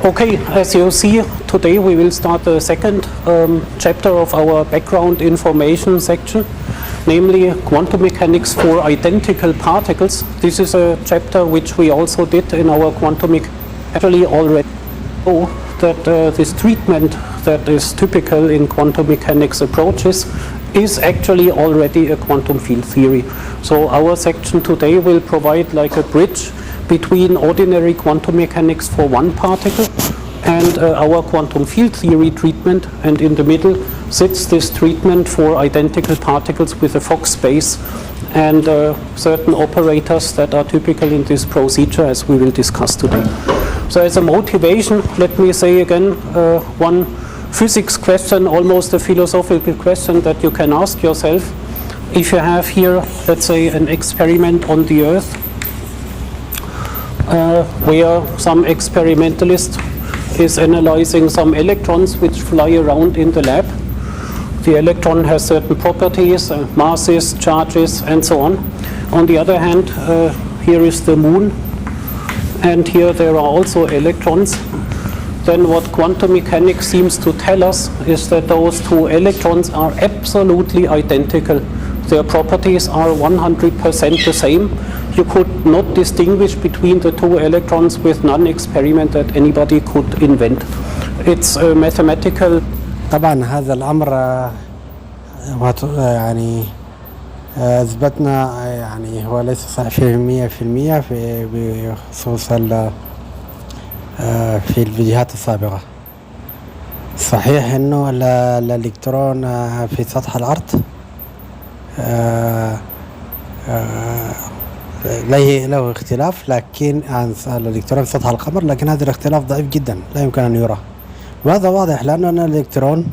Okay, as you see, today we will start the second chapter of our background information section, namely quantum mechanics for identical particles. This is a chapter which we also did in our quantum mechanics. Actually already know that this treatment that is typical in quantum mechanics approaches is actually already a quantum field theory. So our section today will provide like a bridge between ordinary quantum mechanics for one particle and our quantum field theory treatment, and in the middle sits this treatment for identical particles with a Fock space and certain operators that are typical in this procedure, as we will discuss today. So as a motivation, let me say again one physics question, almost a philosophical question that you can ask yourself. If you have here, let's say, an experiment on the Earth where some experimentalist is analyzing some electrons which fly around in the lab. The electron has certain properties, masses, charges, and so on. On the other hand, here is the moon, and here there are also electrons. Then what quantum mechanics seems to tell us is that those two electrons are absolutely identical. Their properties are 100% the same. You could not distinguish between the two electrons with none experiment that anybody could invent. It's a mathematical. طبعا هذا الأمر يعني أثبتنا يعني هو ليس صحيح 100% بخصوص في الفيديوهات السابقة. صحيح إنه الإلكترون في سطح الأرض له اختلاف، لكن عن الإلكترون في سطح القمر، لكن هذا الاختلاف ضعيف جدا لا يمكن أن يرى، وهذا واضح لأن الإلكترون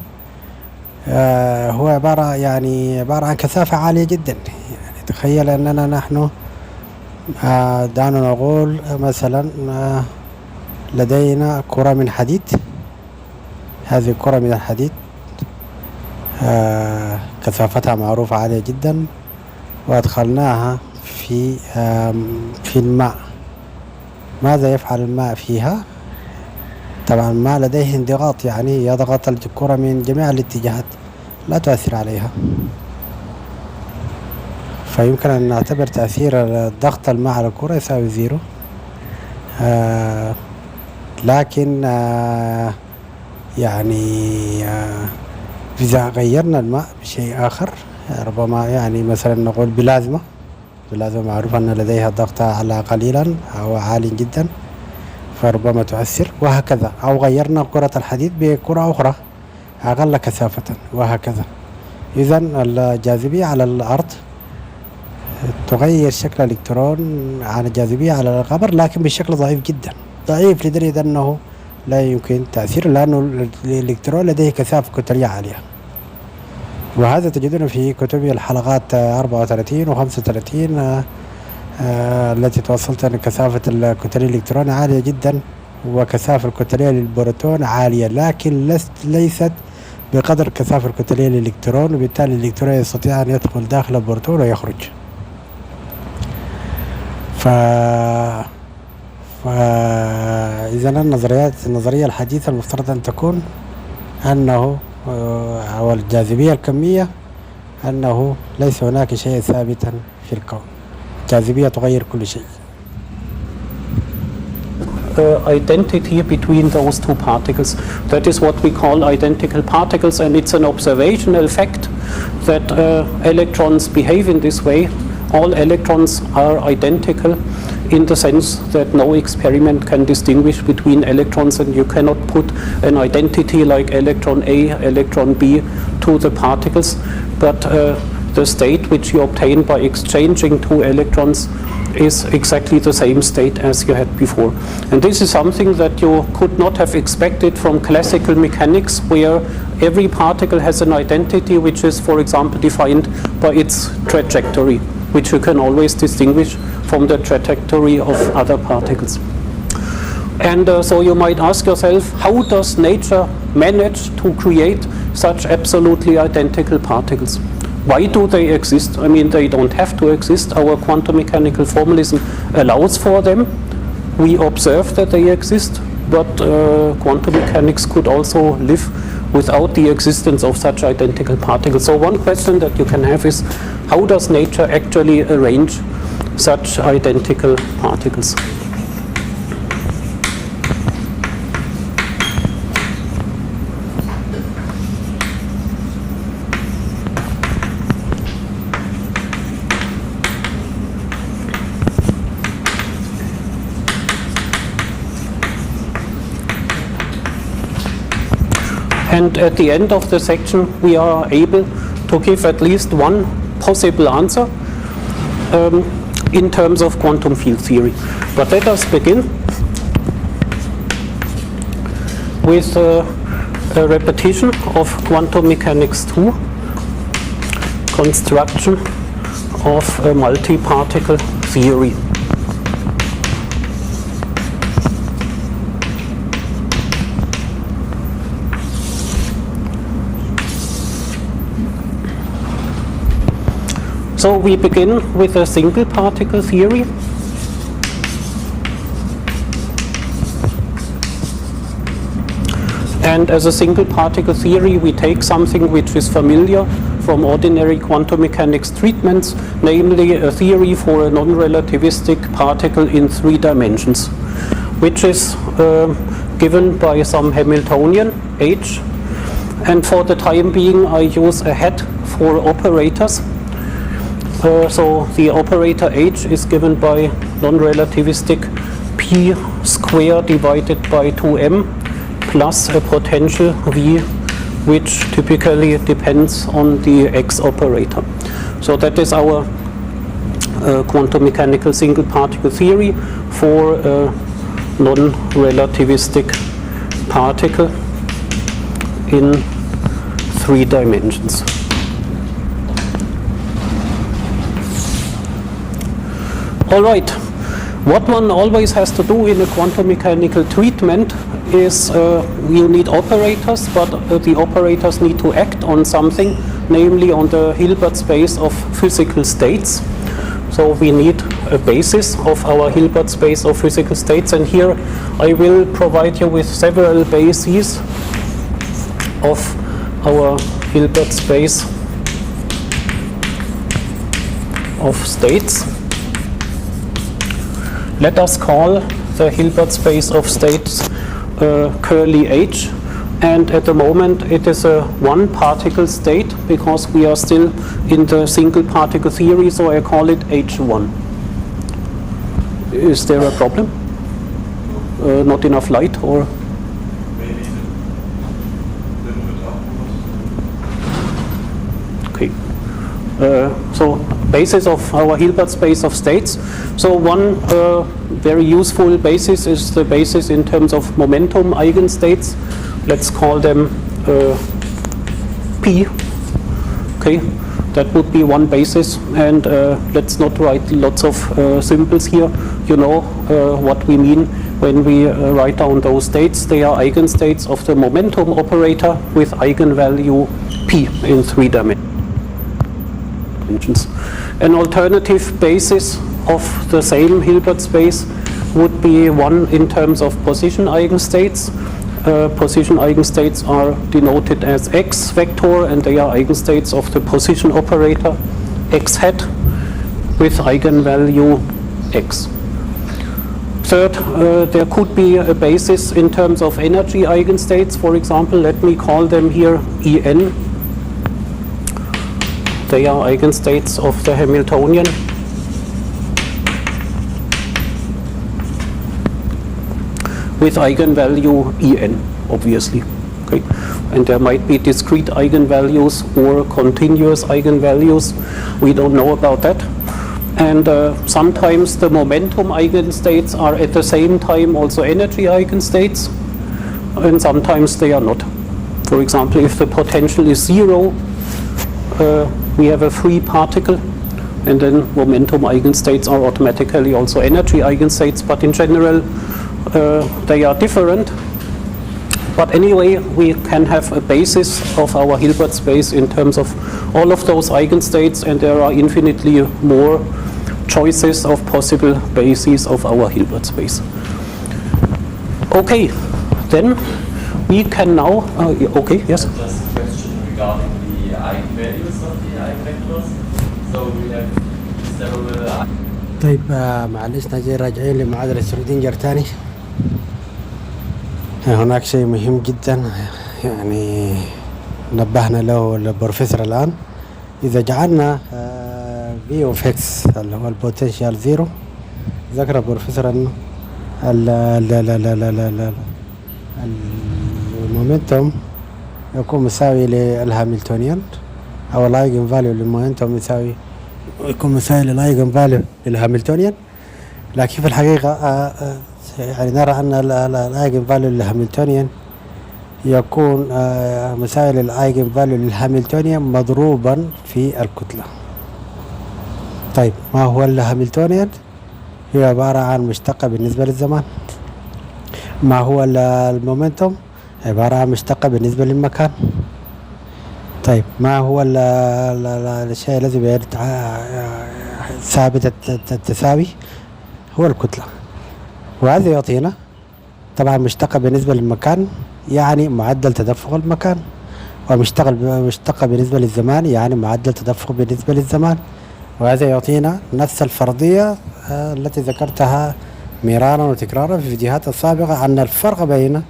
هو عبارة عن كثافة عالية جدا. يعني تخيل أننا نحن دعنا نقول مثلا لدينا كرة من حديد. هذه الكرة من الحديد كثافتها معروفة عالية جدا، وأدخلناها في الماء. ماذا يفعل الماء فيها؟ طبعا الماء لديه انضغاط، يعني يضغط الكرة من جميع الاتجاهات، لا تؤثر عليها. فيمكن أن نعتبر تأثير ضغط الماء على الكرة يساوي زيرو. لكن إذا غيرنا الماء بشيء آخر، ربما يعني مثلا نقول بلازمة معروف أن لديها ضغط على قليلا أو عالي جدا، فربما تؤثر، وهكذا. أو غيرنا كرة الحديد بكرة أخرى أقل كثافة، وهكذا. إذن الجاذبية على الأرض تغير شكل الإلكترون عن الجاذبية على القمر، لكن بشكل ضعيف جدا، ضعيف لدرجة أنه لا يمكن تأثير، لأنه الإلكترون لديه كثافة كتلية عالية. وهذا تجدونه في كتب الحلقات 34 و 35 التي توصلت أن كثافة الكتلية الإلكترون عالية جدا، وكثافة الكتلية للبروتون عالية، لكن ليست بقدر كثافة الكتلية للإلكترون، وبالتالي الإلكترون يستطيع أن يدخل داخل البروتون ويخرج. فإذا النظرية الحديثة المفترض أن تكون أنه أو الجاذبية الكمية أنه ليس هناك شيء ثابتا في الكون، الجاذبية تغير كل شيء. Identity between those two particles. That is what we call identical particles, and it's an observational fact that electrons behave in this way. All electrons are identical in the sense that no experiment can distinguish between electrons, and you cannot put an identity like electron A, electron B to the particles, but the state which you obtain by exchanging two electrons is exactly the same state as you had before. And this is something that you could not have expected from classical mechanics, where every particle has an identity which is, for example, defined by its trajectory, which you can always distinguish from the trajectory of other particles. And so you might ask yourself, how does nature manage to create such absolutely identical particles? Why do they exist? I mean, they don't have to exist. Our quantum mechanical formalism allows for them. We observe that they exist, but quantum mechanics could also live without the existence of such identical particles. So one question that you can have is, how does nature actually arrange such identical particles? And at the end of the section, we are able to give at least one possible answer in terms of quantum field theory. But let us begin with a repetition of quantum mechanics 2, construction of a multi-particle theory. So we begin with a single particle theory. And as a single particle theory, we take something which is familiar from ordinary quantum mechanics treatments, namely a theory for a non-relativistic particle in 3 dimensions, which is given by some Hamiltonian H. And for the time being, I use a hat for operators. So the operator H is given by non-relativistic p squared divided by 2m plus a potential v, which typically depends on the x operator. So that is our quantum mechanical single particle theory for a non-relativistic particle in 3 dimensions. All right, what one always has to do in a quantum mechanical treatment is you need operators, but the operators need to act on something, namely on the Hilbert space of physical states. So we need a basis of our Hilbert space of physical states, and here I will provide you with several bases of our Hilbert space of states. Let us call the Hilbert space of states curly H, and at the moment it is a one particle state because we are still in the single particle theory, so I call it H1. Is there a problem? Not enough light, or? Okay. So basis of our Hilbert space of states. So one very useful basis is the basis in terms of momentum eigenstates. Let's call them P. Okay, that would be one basis, and let's not write lots of symbols here. You know what we mean when we write down those states. They are eigenstates of the momentum operator with eigenvalue P in 3 dimensions. An alternative basis of the same Hilbert space would be one in terms of position eigenstates. Position eigenstates are denoted as x vector, and they are eigenstates of the position operator x hat with eigenvalue x. Third, there could be a basis in terms of energy eigenstates. For example, let me call them here En. They are eigenstates of the Hamiltonian. With eigenvalue En, obviously. Okay. And there might be discrete eigenvalues or continuous eigenvalues. We don't know about that. And sometimes the momentum eigenstates are at the same time also energy eigenstates, and sometimes they are not. For example, if the potential is 0, we have a free particle, and then momentum eigenstates are automatically also energy eigenstates, but in general they are different. But anyway, we can have a basis of our Hilbert space in terms of all of those eigenstates, and there are infinitely more choices of possible bases of our Hilbert space. Okay, then we can now, okay, yes? Just a question regarding the eigenvalues of the eigenvectors. So we have several. طيب معلش نجي راجعين لمعادلة شرودنجر تاني. هناك شيء مهم جدا يعني نبهنا له البروفيسور الآن. إذا جعلنا في اوف اكس اللي هو البوتنشال زيرو، ذكر البروفيسور أنه المومنتوم يكون مساوي للهاملتونيان، أو الايجن فاليو للمومنتوم يكون مساوي للايجن فاليو للهاملتونيان. لكن في الحقيقة يعني نرى أن الايجن فاليو للهاملتونيان يكون مساوي للايجن فاليو للهاملتونيان مضروبا في الكتلة. طيب ما هو الهاملتونيان؟ هي عبارة عن مشتقة بالنسبة للزمان. ما هو المومنتوم؟ عبارة عن مشتقة بالنسبة للمكان. طيب ما هو الشيء الذي ثابت التساوي؟ هو الكتلة. وهذا يعطينا طبعا مشتقة بالنسبة للمكان يعني معدل تدفق المكان، ومشتقة بالنسبة للزمان يعني معدل تدفق بالنسبة للزمان. وهذا يعطينا نفس الفرضية التي ذكرتها مرارا وتكرارا في الفيديوهات السابقة، أن الفرق بين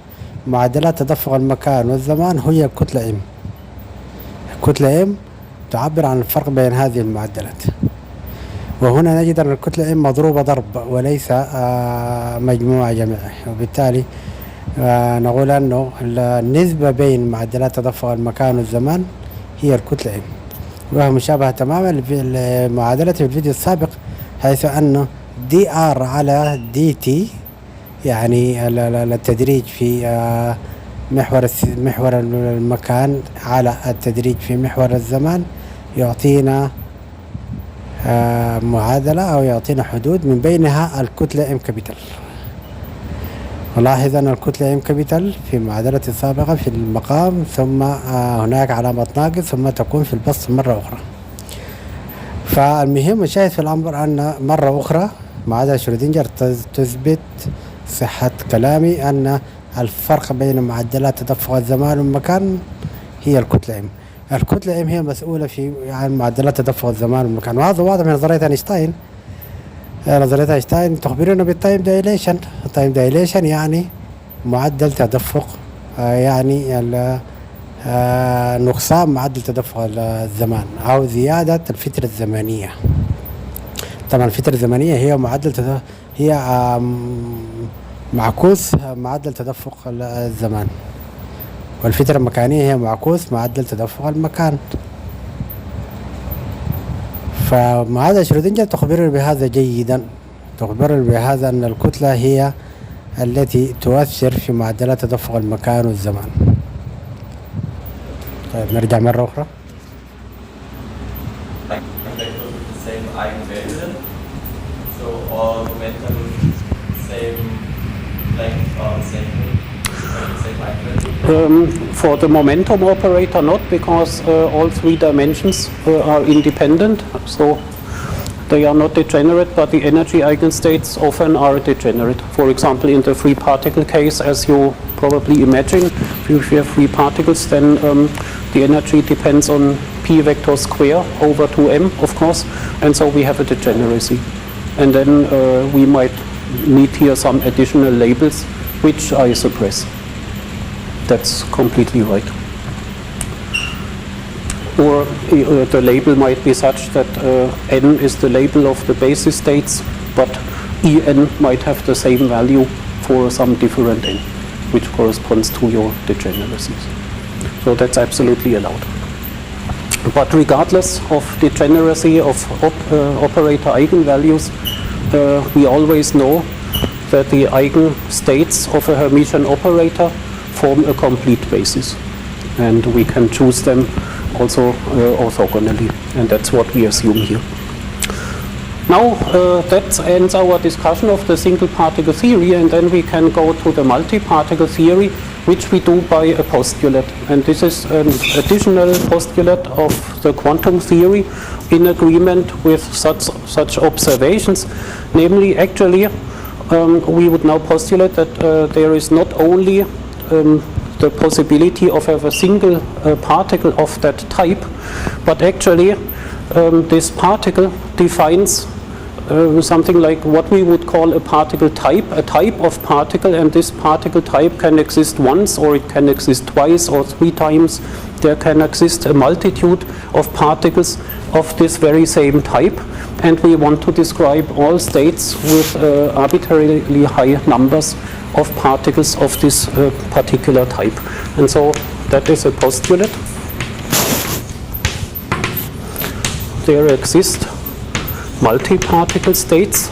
معدلات تدفق المكان والزمان هي الكتلة M. الكتلة M تعبر عن الفرق بين هذه المعدلات. وهنا نجد أن الكتلة M مضروبة ضرب وليس مجموعة جميعية، وبالتالي نقول أنه النسبة بين معدلات تدفق المكان والزمان هي الكتلة M، وهي مشابهة تماما لمعادلة في الفيديو السابق، حيث أنه دي آر على دي تي يعني التدريج في محور المكان على التدريج في محور الزمان يعطينا معادلة أو يعطينا حدود من بينها الكتلة M كابيتال. نلاحظ أن الكتلة M كابيتال في المعادلة السابقة في المقام، ثم هناك علامة ناقص، ثم تكون في البسط مرة أخرى. فالمهم الشاهد في الأمر أن مرة أخرى معادلة شرودنجر تثبت صحة كلامي أن الفرق بين معدلات تدفق الزمان والمكان هي الكتلة M. الكتلة M هي مسؤولة عن معدلات تدفق الزمان والمكان، وهذا واضح من نظرية أينشتاين. نظرية أينشتاين تخبرنا بالتايم دايليشن. التايم دايليشن يعني معدل تدفق يعني نقصان معدل تدفق الزمان أو زيادة الفترة الزمنية. طبعا الفترة الزمنية هي معدل هي معكوس معدل تدفق الزمان، والفترة المكانية هي معكوس معدل تدفق المكان. فمعادلة شرودنجر تخبرنا بهذا جيدا، تخبرنا بهذا أن الكتلة هي التي تؤثر في معدلات تدفق المكان والزمان. طيب نرجع مرة أخرى. So all momentum same length or same eigenvalue? For the momentum operator not, because all three dimensions are independent, so they are not degenerate, but the energy eigenstates often are degenerate. For example, in the free particle case, as you probably imagine, if you have free particles, then the energy depends on p vector square over 2m, of course, and so we have a degeneracy. And then we might need here some additional labels, which I suppress. That's completely right. Or the label might be such that n is the label of the basis states, but En might have the same value for some different n, which corresponds to your degeneracies. So that's absolutely allowed. But regardless of degeneracy of operator eigenvalues, we always know that the eigenstates of a Hermitian operator form a complete basis, and we can choose them also orthogonally, and that's what we assume here. Now that ends our discussion of the single particle theory, and then we can go to the multi-particle theory, which we do by a postulate, and this is an additional postulate of the quantum theory in agreement with such observations, namely actually we would now postulate that there is not only the possibility of have a single particle of that type, but actually this particle defines something like what we would call a particle type, a type of particle, and this particle type can exist once, or it can exist twice or 3 times. There can exist a multitude of particles of this very same type, and we want to describe all states with arbitrarily high numbers of particles of this particular type. And so that is a postulate. There exist multi-particle states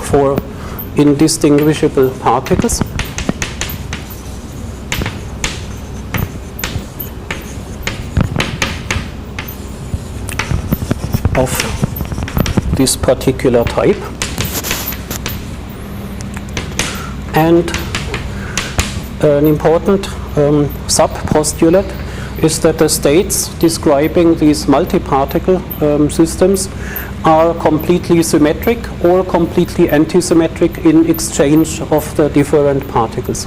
for indistinguishable particles of this particular type, and an important sub-postulate is that the states describing these multi-particle systems are completely symmetric or completely antisymmetric in exchange of the different particles.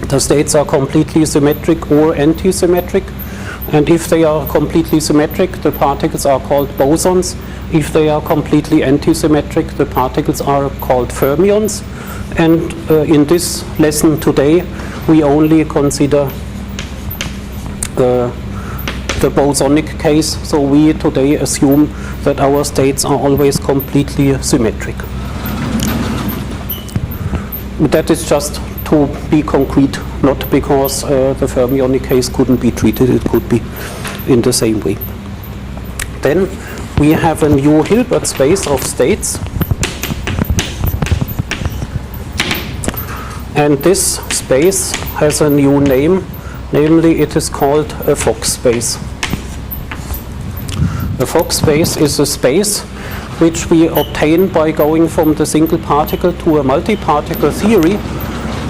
The states are completely symmetric or antisymmetric, and if they are completely symmetric, the particles are called bosons. If they are completely antisymmetric, the particles are called fermions. And in this lesson today, we only consider the bosonic case, so we today assume that our states are always completely symmetric. That is just to be concrete, not because the fermionic case couldn't be treated, it could be in the same way. Then we have a new Hilbert space of states, and this space has a new name, namely it is called a Fock space. A Fock space is a space which we obtain by going from the single particle to a multi-particle theory,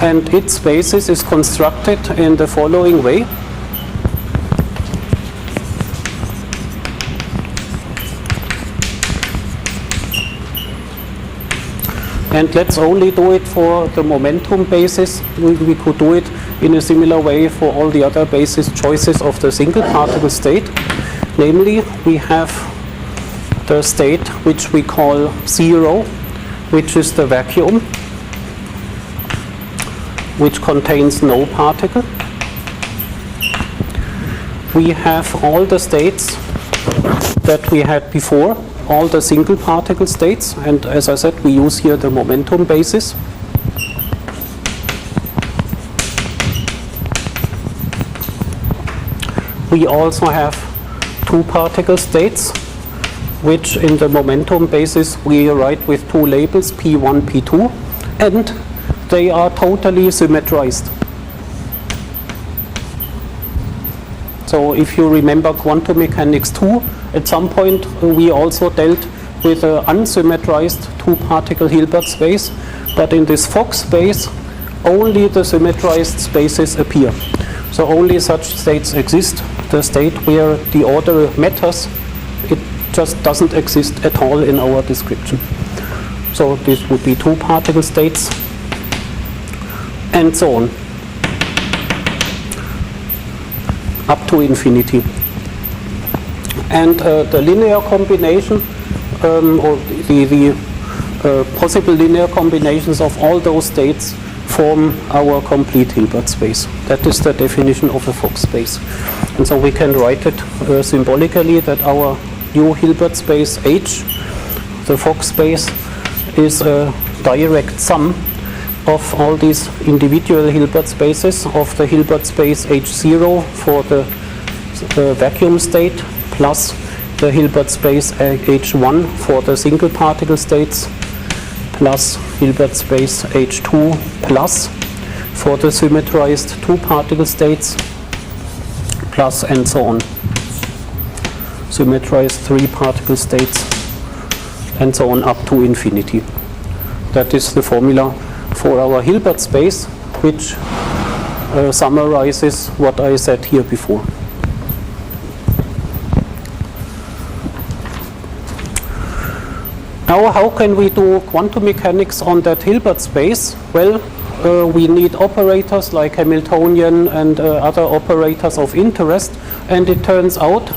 and its basis is constructed in the following way. And let's only do it for the momentum basis. We could do it in a similar way for all the other basis choices of the single particle state. Namely, we have the state which we call 0, which is the vacuum, which contains no particle. We have all the states that we had before, all the single particle states, and as I said, we use here the momentum basis. We also have 2 particle states, which in the momentum basis we write with 2 labels, P1, P2, and they are totally symmetrized. So if you remember quantum mechanics 2, at some point we also dealt with an unsymmetrized 2-particle Hilbert space, but in this Fock space only the symmetrized spaces appear. So only such states exist. The state where the order matters, it just doesn't exist at all in our description. So this would be 2-particle states, and so on, up to infinity. And the linear combination, or the possible linear combinations of all those states form our complete Hilbert space. That is the definition of a Fock space. And so we can write it symbolically that our new Hilbert space H, the Fock space, is a direct sum of all these individual Hilbert spaces of the Hilbert space H0 for the vacuum state plus the Hilbert space H1 for the single particle states plus Hilbert space H2 plus for the symmetrized 2-particle states plus and so on. Symmetrized 3-particle states and so on up to infinity. That is the formula for our Hilbert space, which summarizes what I said here before. Now, how can we do quantum mechanics on that Hilbert space? Well, we need operators like Hamiltonian and other operators of interest, and it turns out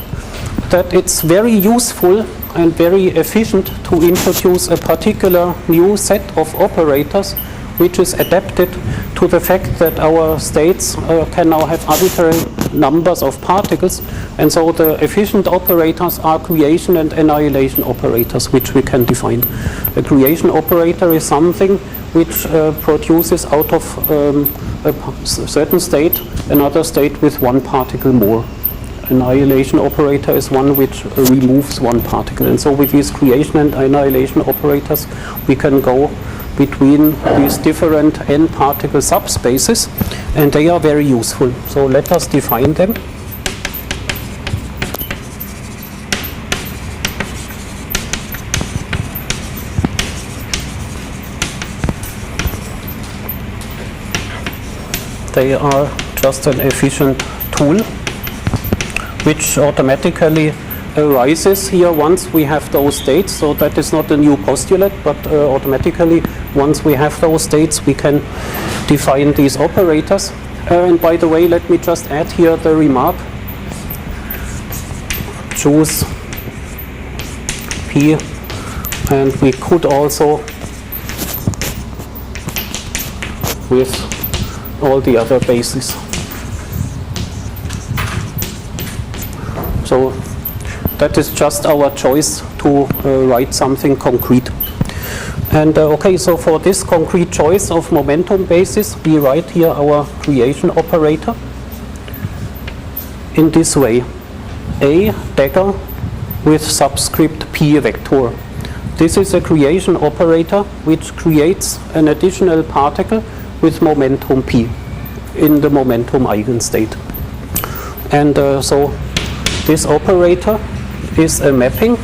that it's very useful and very efficient to introduce a particular new set of operators which is adapted to the fact that our states can now have arbitrary numbers of particles, and so the efficient operators are creation and annihilation operators, which we can define. A creation operator is something which produces out of a certain state another state with one particle more. Annihilation operator is one which removes one particle, and so with these creation and annihilation operators we can go between these different n particle subspaces, and they are very useful. So let us define them. They are just an efficient tool which automatically arises here once we have those states. So that is not a new postulate, but automatically once we have those states we can define these operators. And by the way, let me just add here the remark: choose P, and we could also with all the other bases. So that is just our choice to write something concrete. And okay, so for this concrete choice of momentum basis, we write here our creation operator in this way: A dagger with subscript P vector. This is a creation operator which creates an additional particle with momentum P in the momentum eigenstate. And so this operator is a mapping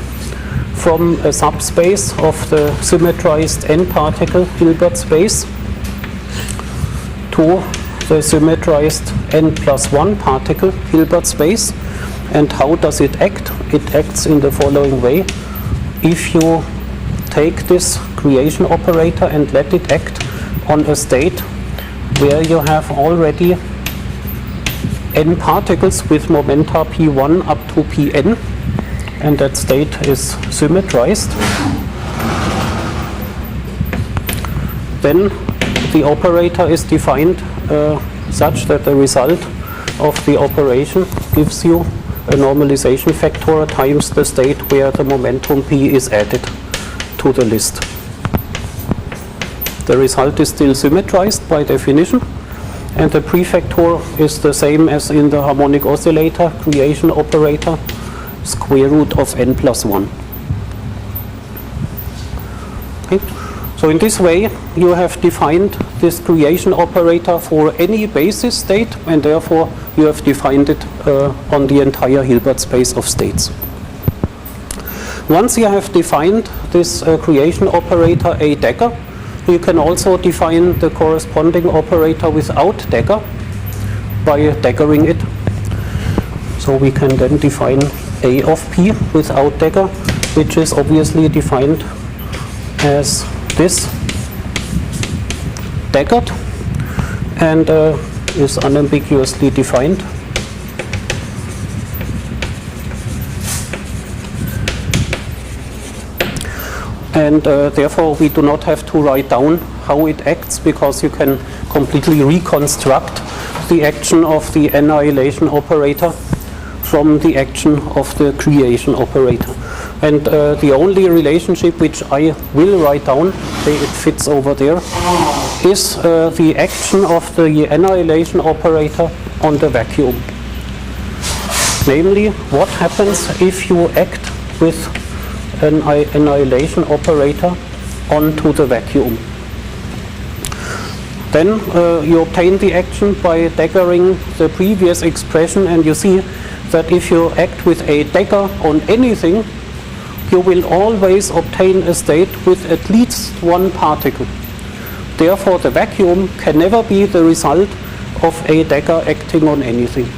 from a subspace of the symmetrized n-particle Hilbert space to the symmetrized n+1 particle Hilbert space. And how does it act? It acts in the following way. If you take this creation operator and let it act on a state where you have already n particles with momenta p1 up to pn, and that state is symmetrized, then the operator is defined such that the result of the operation gives you a normalization factor times the state where the momentum p is added to the list. The result is still symmetrized by definition, and the prefactor is the same as in the harmonic oscillator creation operator, square root of n+1. Okay. So in this way you have defined this creation operator for any basis state, and therefore you have defined it on the entire Hilbert space of states. Once you have defined this creation operator A dagger, you can also define the corresponding operator without dagger by daggering it. So we can then define A of P without dagger, which is obviously defined as this, daggered, and is unambiguously defined. And therefore we do not have to write down how it acts, because you can completely reconstruct the action of the annihilation operator from the action of the creation operator. And the only relationship which I will write down, it fits over there, is the action of the annihilation operator on the vacuum. Namely, what happens if you act with an annihilation operator onto the vacuum. Then you obtain the action by daggering the previous expression, and you see that if you act with a dagger on anything, you will always obtain a state with at least one particle. Therefore, the vacuum can never be the result of a dagger acting on anything.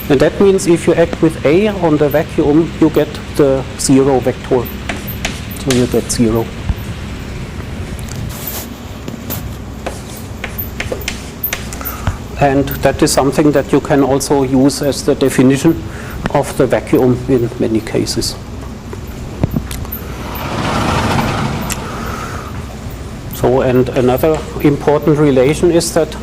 And that means if you act with A on the vacuum, you get the zero vector. So you get 0. And that is something that you can also use as the definition of the vacuum in many cases. So, and another important relation is that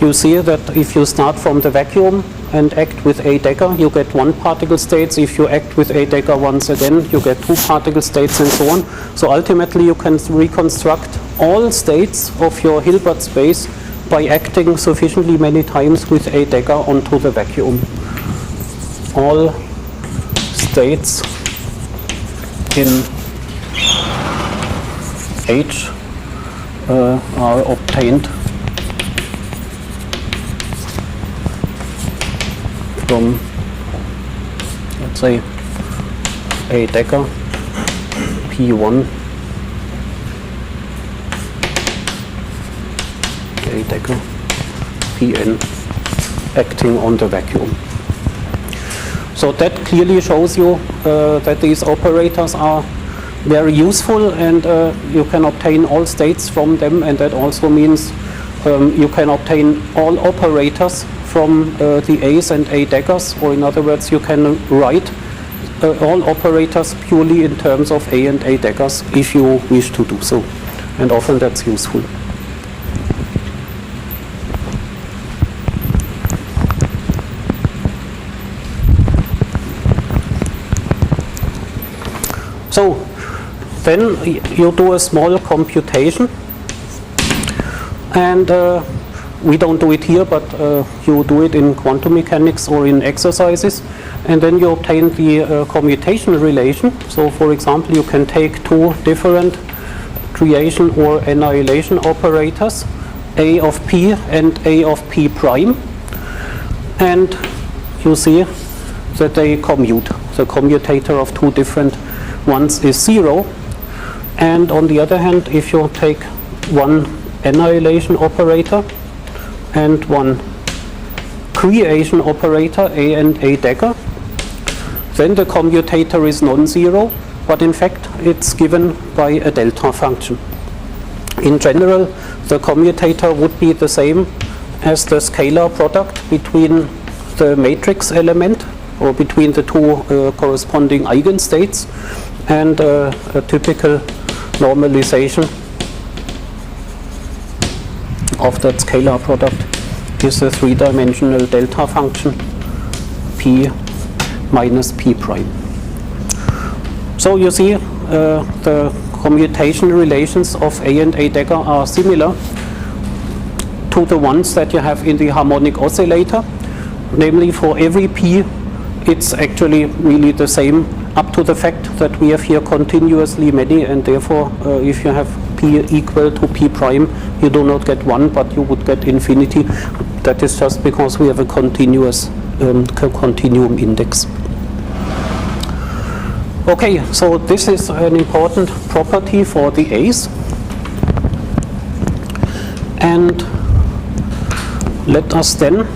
you see that if you start from the vacuum and act with a dagger, you get one particle states. If you act with a dagger once again, you get 2 particle states and so on. So ultimately you can reconstruct all states of your Hilbert space by acting sufficiently many times with a dagger onto the vacuum. All states in H are obtained from, let's say, a dagger P1, a dagger Pn acting on the vacuum. So that clearly shows you that these operators are very useful, and you can obtain all states from them, and that also means you can obtain all operators from the A's and A daggers, or in other words, you can write all operators purely in terms of A and A daggers if you wish to do so, and often that's useful. So then you do a small computation, and we don't do it here, but you do it in quantum mechanics or in exercises, and then you obtain the commutation relation. So for example, you can take 2 different creation or annihilation operators, A of P and A of P prime, and you see that they commute. The commutator of 2 different ones is 0. And on the other hand, if you take one annihilation operator and one creation operator, A and A dagger, then the commutator is non-zero, but in fact it's given by a delta function. In general, the commutator would be the same as the scalar product between the matrix element, or between the 2 corresponding eigenstates, and a typical normalization of that scalar product is a 3-dimensional delta function P minus P prime. So you see the commutation relations of A and A dagger are similar to the ones that you have in the harmonic oscillator. Namely, for every P it's actually really the same, up to the fact that we have here continuously many, and therefore if you have P equal to P prime, you do not get 1, but you would get infinity. That is just because we have a continuous continuum index. Okay, so this is an important property for the A's, and let us then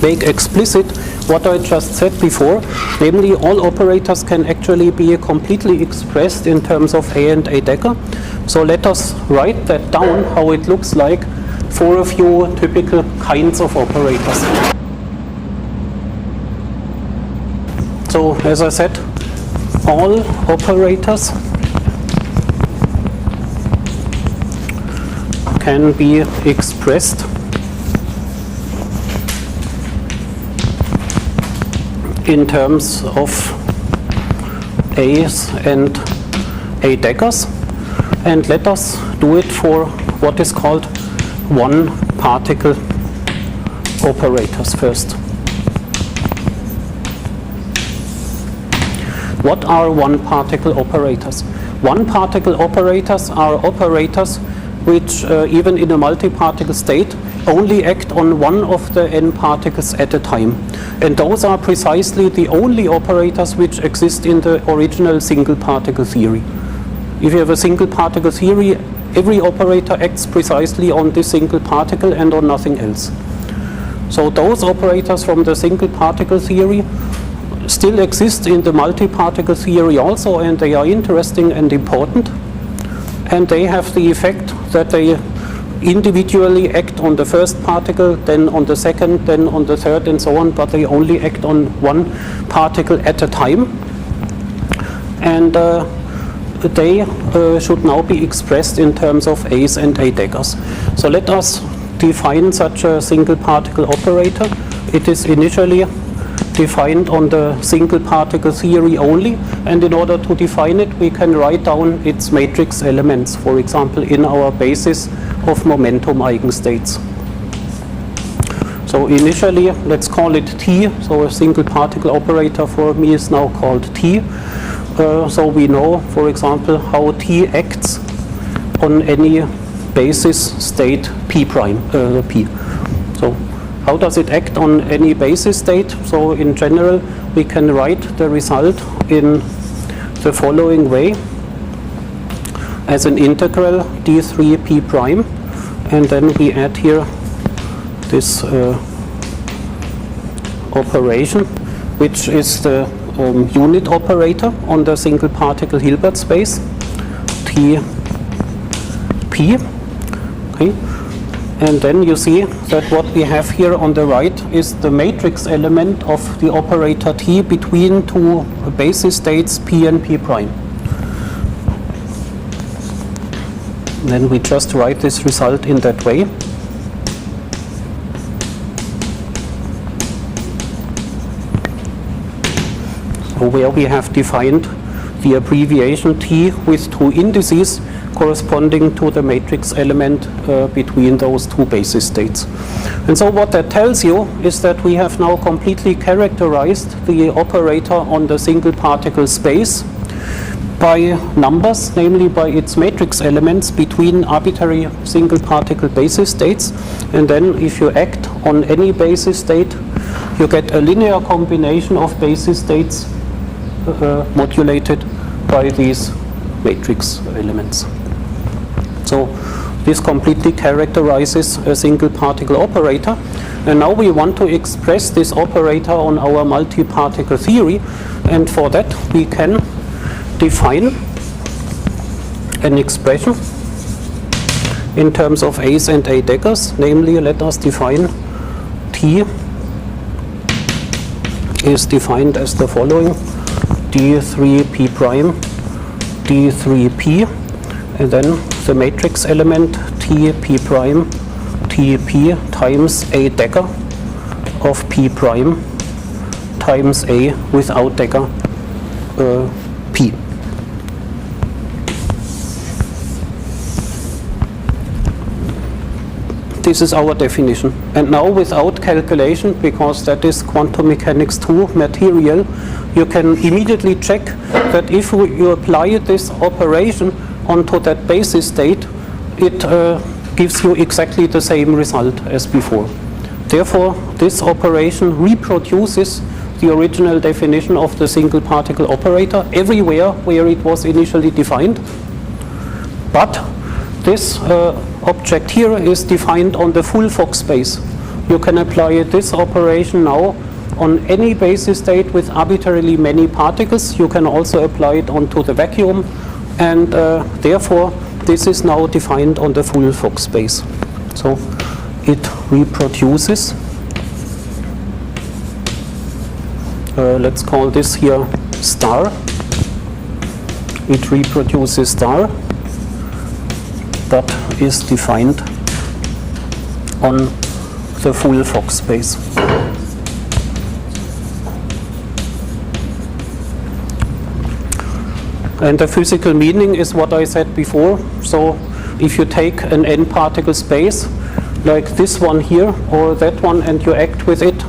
make explicit what I just said before, namely all operators can actually be completely expressed in terms of A and A dagger. So let us write that down, how it looks like for a few typical kinds of operators. So as I said, all operators can be expressed in terms of A's and A daggers, and let us do it for what is called one-particle operators first. What are one-particle operators? One-particle operators are operators which, even in a multi-particle state, only act on one of the n particles at a time. And those are precisely the only operators which exist in the original single particle theory. If you have a single particle theory, every operator acts precisely on this single particle and on nothing else. So those operators from the single particle theory still exist in the multi-particle theory also, and they are interesting and important. And they have the effect that they individually act on the first particle, then on the second, then on the third, and so on, but they only act on one particle at a time. And they should now be expressed in terms of A's and A daggers. So let us define such a single particle operator. It is initially defined on the single particle theory only, and in order to define it we can write down its matrix elements, for example in our basis of momentum eigenstates. So initially let's call it T, so a single particle operator for me is now called T. So we know, for example, how T acts on any basis state P prime, P. So how does it act on any basis state? So in general we can write the result in the following way as an integral d3 P prime, and then we add here this operation, which is the unit operator on the single particle Hilbert space, T P. Okay. And then you see that what we have here on the right is the matrix element of the operator T between two basis states P and P prime. Then we just write this result in that way. So where we have defined the abbreviation T with two indices corresponding to the matrix element between those two basis states. And so what that tells you is that we have now completely characterized the operator on the single particle space by numbers, namely by its matrix elements between arbitrary single particle basis states. And then if you act on any basis state, you get a linear combination of basis states modulated by these matrix elements. So this completely characterizes a single particle operator. And now we want to express this operator on our multi-particle theory, and for that we can define an expression in terms of A's and A daggers. Namely, let us define T is defined as the following: d3 P prime, d3 P, and then the matrix element T P prime T P times A dagger of P prime times A without dagger P. This is our definition. And now without calculation, because that is quantum mechanics 2 material, you can immediately check that if you apply this operation onto that basis state, it gives you exactly the same result as before. Therefore, this operation reproduces the original definition of the single particle operator everywhere where it was initially defined. But this object here is defined on the full Fock space. You can apply this operation now on any basis state with arbitrarily many particles. You can also apply it onto the vacuum, and therefore this is now defined on the full Fock space. So it reproduces, let's call this here star. It reproduces star, that is defined on the full Fock space. And the physical meaning is what I said before. So if you take an n particle space like this one here or that one, and you act with it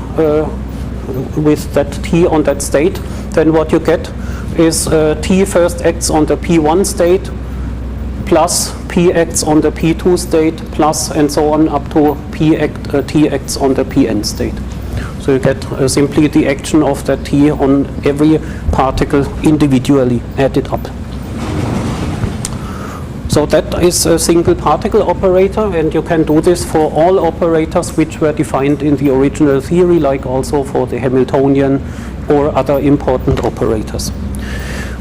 with that T on that state, then what you get is T first acts on the P1 state plus P acts on the P2 state, plus and so on up to T acts on the Pn state. So you get simply the action of that T on every particle individually added up. So that is a single particle operator, and you can do this for all operators which were defined in the original theory, like also for the Hamiltonian or other important operators.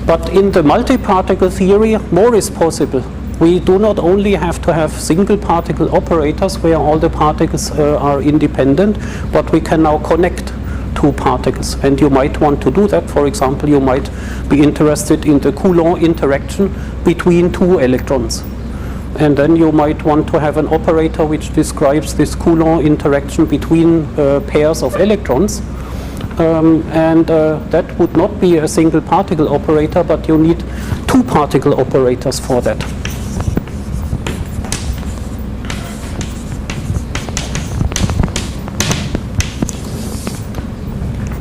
But in the multi-particle theory, more is possible. We do not only have to have single particle operators where all the particles are independent, but we can now connect two particles. And you might want to do that. For example, you might be interested in the Coulomb interaction between two electrons. And then you might want to have an operator which describes this Coulomb interaction between pairs of electrons. That would not be a single particle operator, but you need two particle operators for that.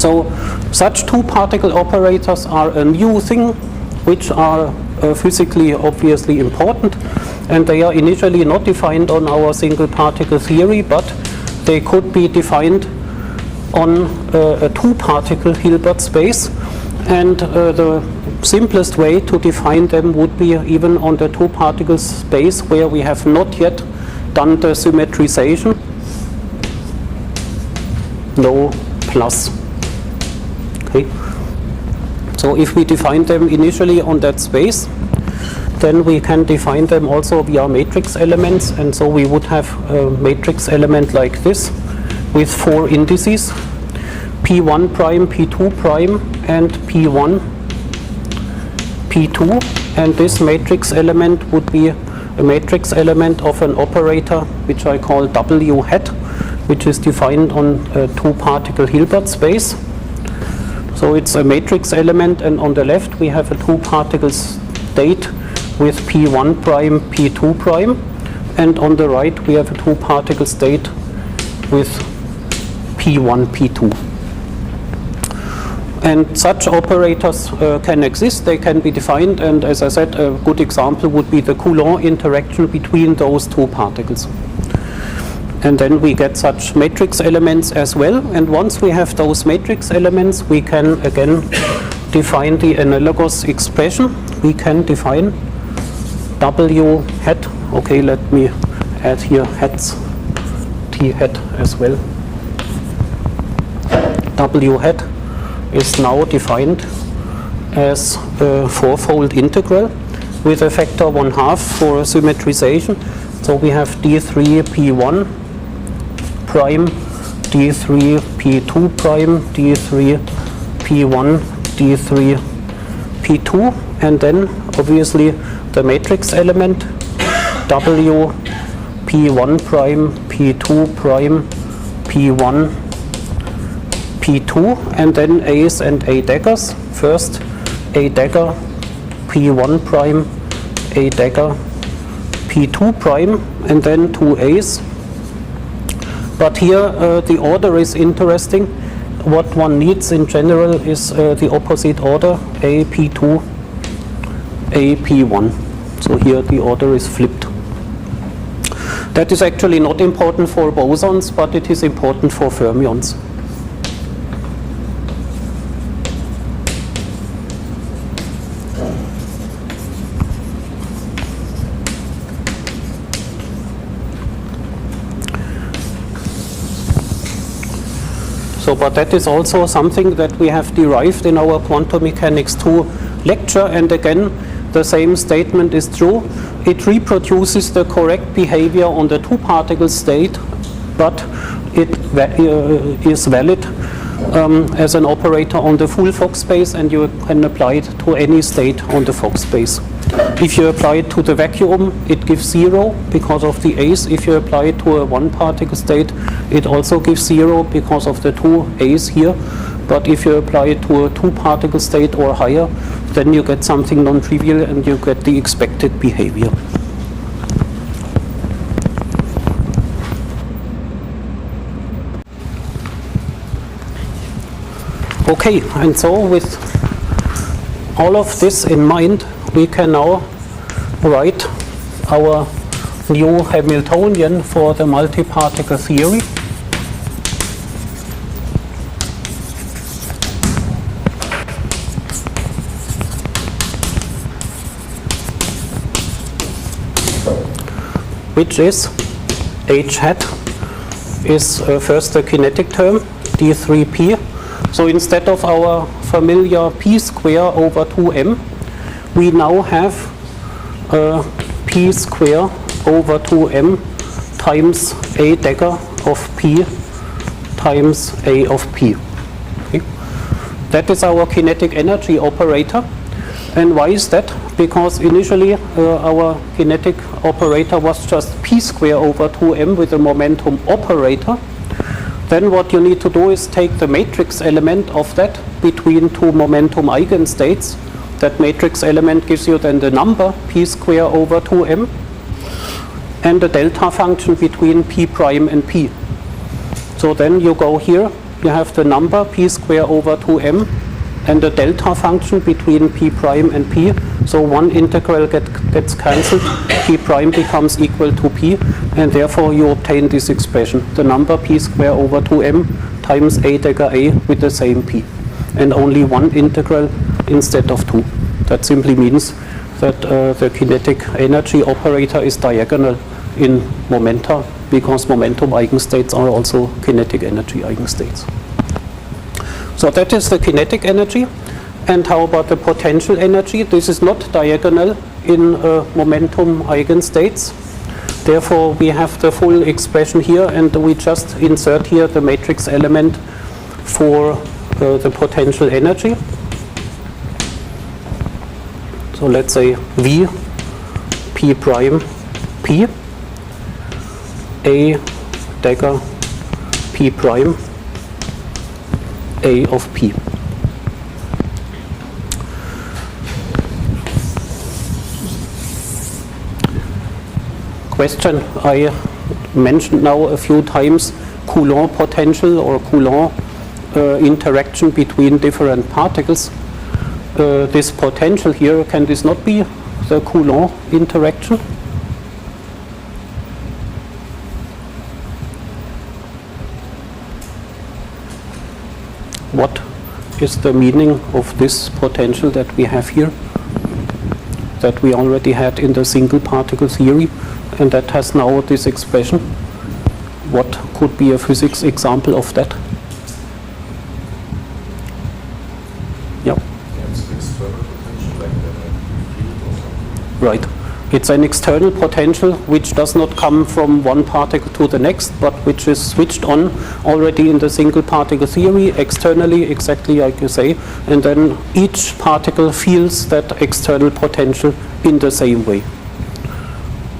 So such two particle operators are a new thing, which are physically obviously important, and they are initially not defined on our single particle theory, but they could be defined on a two particle Hilbert space, and the simplest way to define them would be even on the two particle space where we have not yet done the symmetrization. No plus. Okay. So if we define them initially on that space, then we can define them also via matrix elements, and so we would have a matrix element like this with four indices, P1 prime, P2 prime, and P1, P2, and this matrix element would be a matrix element of an operator which I call W hat, which is defined on a two particle Hilbert space. So it's a matrix element, and on the left we have a two particle state with P1 prime, P2 prime, and on the right we have a two particle state with P1, P2. And such operators can exist, they can be defined, and as I said, a good example would be the Coulomb interaction between those two particles. And then we get such matrix elements as well, and once we have those matrix elements, we can again define the analogous expression. We can define W hat, okay, let me add here hats, T hat as well. W hat is now defined as a fourfold integral with a factor 1/2 for symmetrization. So we have D3 P1 prime, D3 P2 prime, D3 P1, D3 P2, and then obviously the matrix element W P1 prime, P2 prime, P1, P2, and then A's and A daggers. First A dagger P1 prime, A dagger P2 prime, and then two A's. But here the order is interesting. What one needs in general is the opposite order, A P2, A P1. So here the order is flipped. That is actually not important for bosons, but it is important for fermions. So, but that is also something that we have derived in our Quantum Mechanics 2 lecture, and again the same statement is true. It reproduces the correct behavior on the two particle state, but it is valid as an operator on the full Fock space, and you can apply it to any state on the Fock space. If you apply it to the vacuum, it gives 0 because of the A's. If you apply it to a one particle state, it also gives 0 because of the two A's here. But if you apply it to a two particle state or higher, then you get something non-trivial and you get the expected behavior. Okay, and so with all of this in mind, we can now write our new Hamiltonian for the multi-particle theory. Which is h hat is first the kinetic term, d3p. So instead of our familiar p square over 2m, we now have p square over 2m times a dagger of p times a of p. Okay. That is our kinetic energy operator. And why is that? Because initially our kinetic operator was just p square over 2m with a momentum operator. Then what you need to do is take the matrix element of that between two momentum eigenstates. That matrix element gives you then the number p square over 2m and the delta function between p prime and p. So then you go here, you have the number p square over 2m and the delta function between p prime and p. So one integral gets cancelled, p prime becomes equal to p, and therefore you obtain this expression, the number p square over 2m times a dagger a with the same p, and only one integral instead of two. That simply means that the kinetic energy operator is diagonal in momenta, because momentum eigenstates are also kinetic energy eigenstates. So that is the kinetic energy. And how about the potential energy? This is not diagonal in momentum eigenstates. Therefore, we have the full expression here, and we just insert here the matrix element for the potential energy. So let's say V p prime p, a dagger p prime a of p. Question I mentioned now a few times, Coulomb potential or Coulomb interaction between different particles. This potential here, can this not be the Coulomb interaction? What is the meaning of this potential that we have here, that we already had in the single particle theory, and that has now this expression? What could be a physics example of that? Yeah. It's an external potential, like a field or something. Right. It's an external potential which does not come from one particle to the next, but which is switched on already in the single particle theory, externally, exactly like you say, and then each particle feels that external potential in the same way.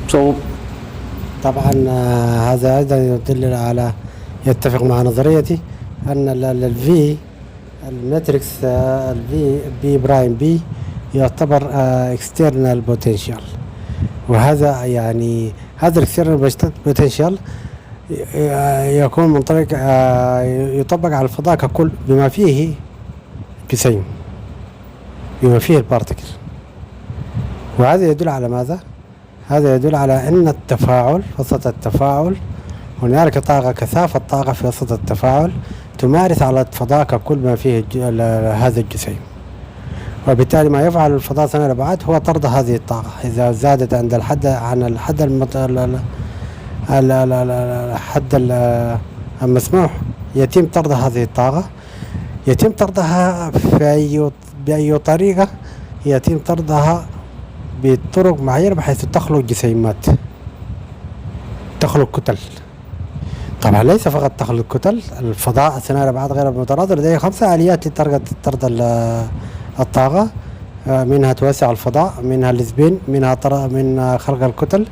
So طبعا هذا أيضا يدل على يتفق مع نظريتي أن الفي الماتريكس الفي بي برايم بي يعتبر external potential، وهذا يعني هذا الاكسترنال بوتنشال يكون من طريق يطبق على الفضاء ككل بما فيه جسيم، بما فيه البارتكل. وهذا يدل على ماذا؟ هذا يدل على أن التفاعل، وسط التفاعل هنالك طاقة، كثافة طاقة في وسط التفاعل تمارس على الفضاء ككل ما فيه هذا الجسيم، وبالتالي ما يفعل الفضاء ثانوي الأبعاد هو طرد هذه الطاقة. إذا زادت عند الحد عن الحد الحد المسموح يتم طرد هذه الطاقة. يتم طردها بأي طريقة؟ يتم طردها بطرق معينة بحيث تخلق جسيمات، تخلق كتل. طبعا ليس فقط تخلق كتل، الفضاء ثانوي الأبعاد غير المتناظر لديه 5 آليات لطرد الطاقة، منها توسع الفضاء، منها السبين، منها من خلق الكتل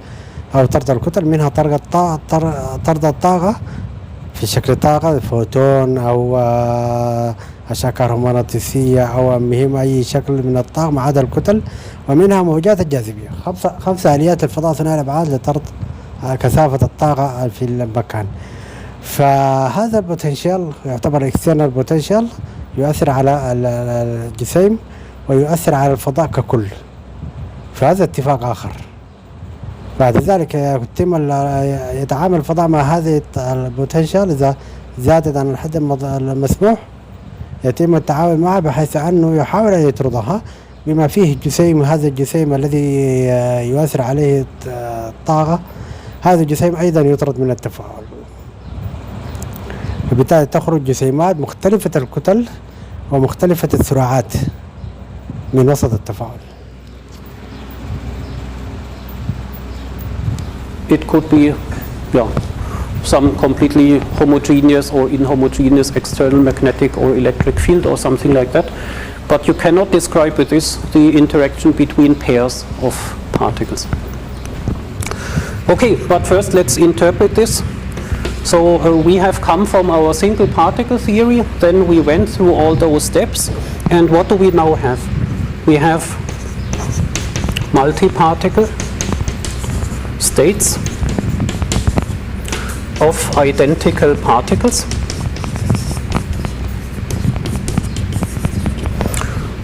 أو طرد الكتل، منها طرد الطاقة في شكل طاقة فوتون أو أشعة كهرومغناطيسية أو مهم أي شكل من الطاقة ما عدا الكتل، ومنها موجات الجاذبية. 5 آليات الفضاء ثانوي الأبعاد لطرد كثافة الطاقة في المكان. فهذا البوتنشال يعتبر اكسترنال بوتنشال، يؤثر على الجسيم ويؤثر على الفضاء ككل. فهذا اتفاق آخر، بعد ذلك يتم يتعامل الفضاء مع هذه البوتنشال إذا زادت عن الحد المسموح، يتم التعامل معها بحيث أنه يحاول أن يطردها، بما فيه الجسيم، هذا الجسيم الذي يؤثر عليه الطاقة، هذا الجسيم أيضا يطرد من التفاعل، وبالتالي تخرج جسيمات مختلفة الكتل ومختلفة السرعات من وسط التفاعل. It could be some completely homogeneous or inhomogeneous external magnetic or electric field or something like that. But you cannot describe with this the interaction between pairs of particles. Okay, but first let's interpret this. So we have come from our single particle theory, then we went through all those steps, and what do we now have? We have multi-particle states of identical particles,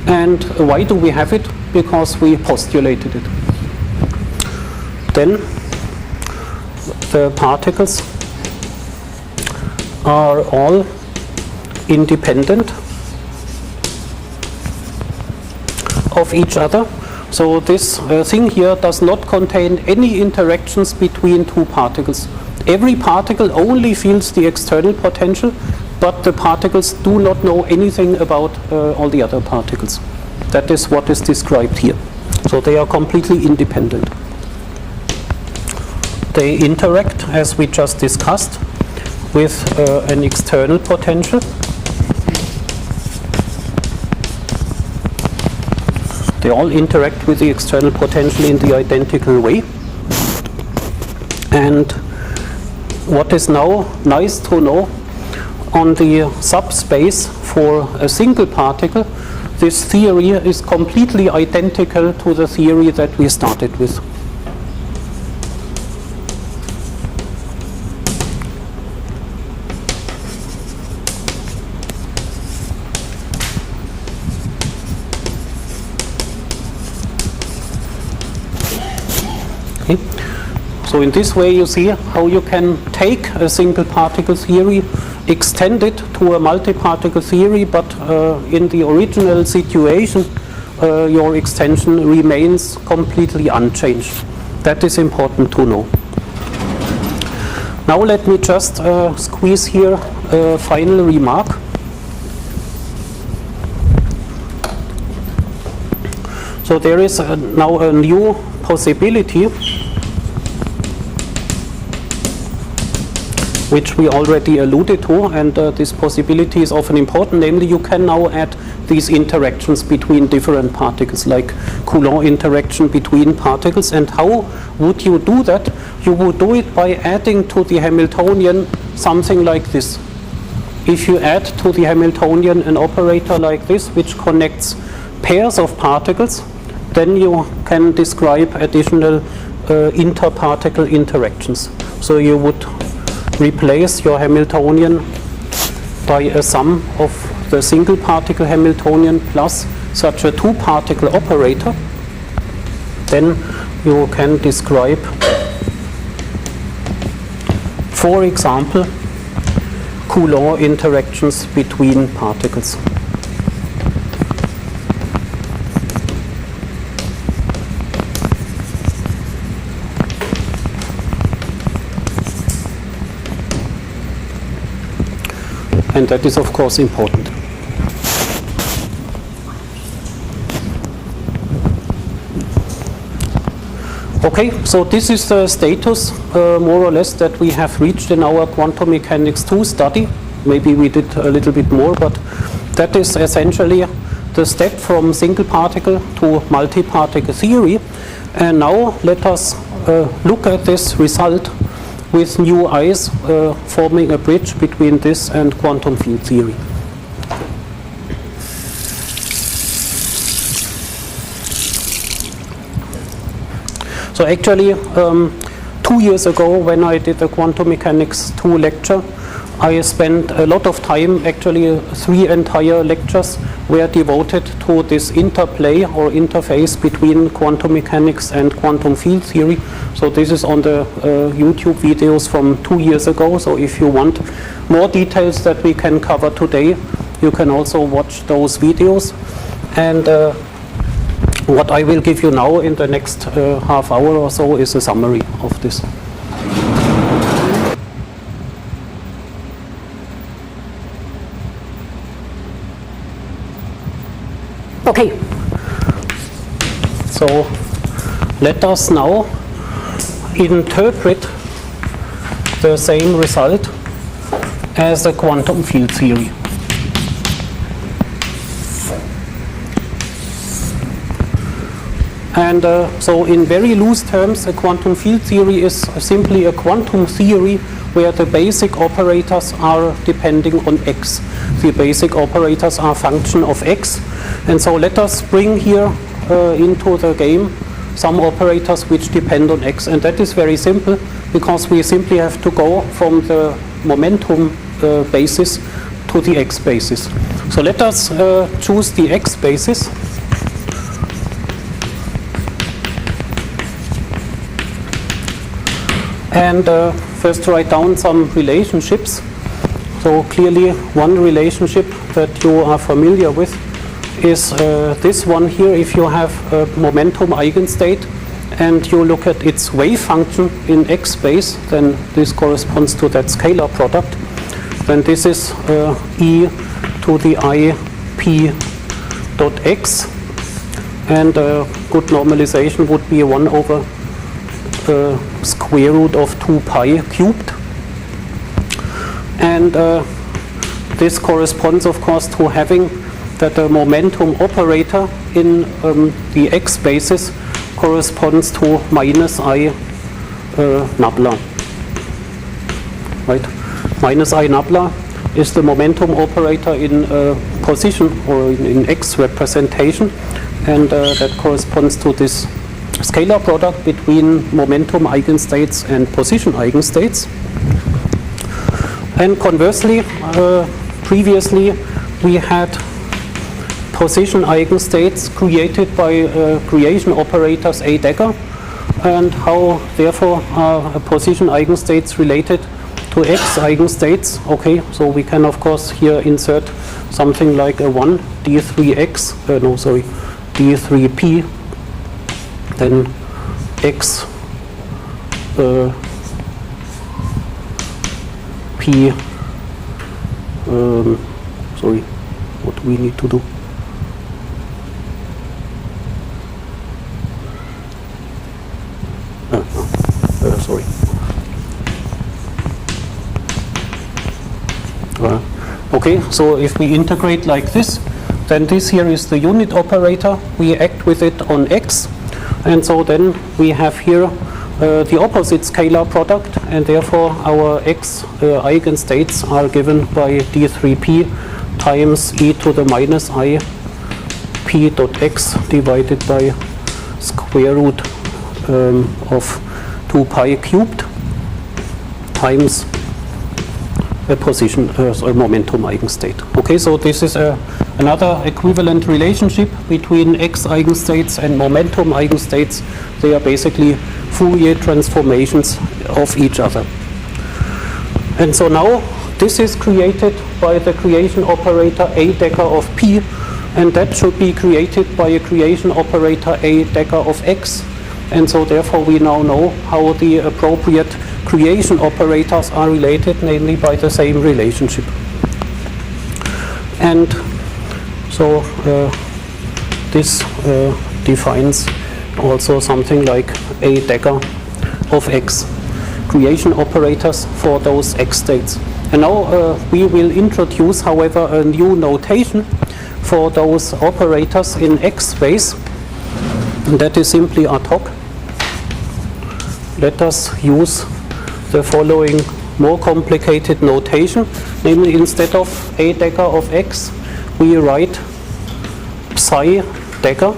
and why do we have it? Because we postulated it. Then the particles are all independent of each other. So this thing here does not contain any interactions between two particles. Every particle only feels the external potential, but the particles do not know anything about all the other particles. That is what is described here. So they are completely independent. They interact, as we just discussed, with an external potential. They all interact with the external potential in the identical way. And what is now nice to know, on the subspace for a single particle, this theory is completely identical to the theory that we started with. Okay. So in this way you see how you can take a single particle theory, extend it to a multi-particle theory, but in the original situation your extension remains completely unchanged. That is important to know. Now let me just squeeze here a final remark. So there is now a new possibility which we already alluded to, and this possibility is often important. Namely, you can now add these interactions between different particles, like Coulomb interaction between particles. And how would you do that? You would do it by adding to the Hamiltonian something like this. If you add to the Hamiltonian an operator like this, which connects pairs of particles, then you can describe additional interparticle interactions. So you would replace your Hamiltonian by a sum of the single particle Hamiltonian plus such a two-particle operator. Then you can describe, for example, Coulomb interactions between particles. And that is of course important. Okay, so this is the status more or less that we have reached in our quantum mechanics 2 study. Maybe we did a little bit more, but that is essentially the step from single particle to multi-particle theory. And now let us look at this result with new eyes, forming a bridge between this and quantum field theory. So actually, 2 years ago, when I did the quantum mechanics 2 lecture, I spent a lot of time, actually 3 entire lectures were devoted to this interplay or interface between quantum mechanics and quantum field theory. So this is on the YouTube videos from 2 years ago. So if you want more details that we can cover today, you can also watch those videos. And what I will give you now in the next half hour or so is a summary of this. Okay, so let us now interpret the same result as a quantum field theory. And so in very loose terms, a quantum field theory is simply a quantum theory where the basic operators are depending on x. The basic operators are function of x. And so let us bring here into the game some operators which depend on x. And that is very simple because we simply have to go from the momentum basis to the x basis. So let us choose the x basis. And first write down some relationships. So clearly one relationship that you are familiar with is this one here. If you have a momentum eigenstate and you look at its wave function in x space, then this corresponds to that scalar product. Then this is e to the I p dot x, and a good normalization would be 1 over the square root of 2 pi cubed. And this corresponds, of course, to having that the momentum operator in the x basis corresponds to minus I nabla. Right? Minus I nabla is the momentum operator in position or in x representation, and that corresponds to this scalar product between momentum eigenstates and position eigenstates. And conversely, previously we had position eigenstates created by creation operators A dagger, and how therefore are position eigenstates related to x eigenstates. Okay, so we can of course here insert something like a 1 d3x, d3p, then x p, what do we need to do? Okay, so if we integrate like this, then this here is the unit operator. We act with it on x, and so then we have here the opposite scalar product, and therefore our x eigenstates are given by d3p times e to the minus I p dot x divided by square root of 2 pi cubed times a position, a momentum eigenstate. Okay, so this is another equivalent relationship between x eigenstates and momentum eigenstates. They are basically Fourier transformations of each other. And so now this is created by the creation operator A dagger of p, and that should be created by a creation operator A dagger of x. And so therefore we now know how the appropriate creation operators are related, namely by the same relationship. And so this defines also something like A dagger of x, creation operators for those x states. And now we will introduce, however, a new notation for those operators in x space, and that is simply ad hoc. Let us use the following more complicated notation, namely instead of A dagger of x, we write psi dagger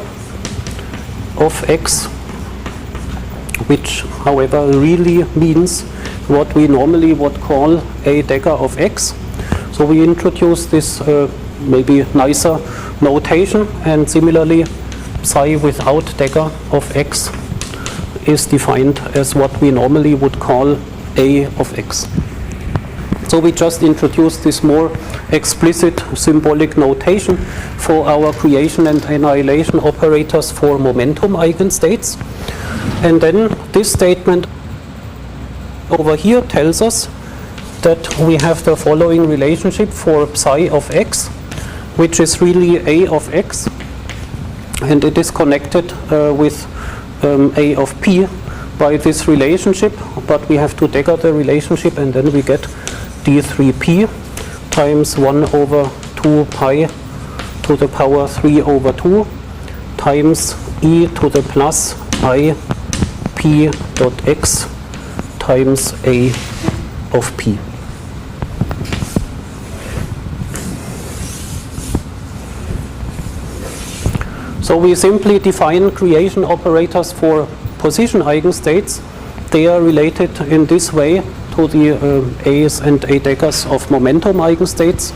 of x, which however really means what we normally would call a dagger of x. So we introduce this maybe nicer notation, and similarly psi without dagger of x is defined as what we normally would call a of x. So we just introduced this more explicit symbolic notation for our creation and annihilation operators for momentum eigenstates. And then this statement over here tells us that we have the following relationship for psi of x, which is really a of x, and it is connected with a of p by this relationship, but we have to dagger the relationship, and then we get d3p times 1 over 2 pi to the power 3 over 2 times e to the plus I p dot x times a of p. So we simply define creation operators for position eigenstates. They are related in this way to the a's and a daggers of momentum eigenstates,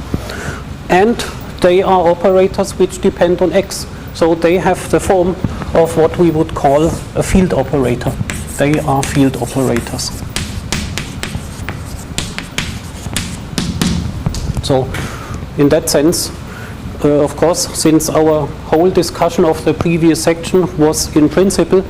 and they are operators which depend on x. So they have the form of what we would call a field operator. They are field operators. So in that sense, of course, since our whole discussion of the previous section was in principle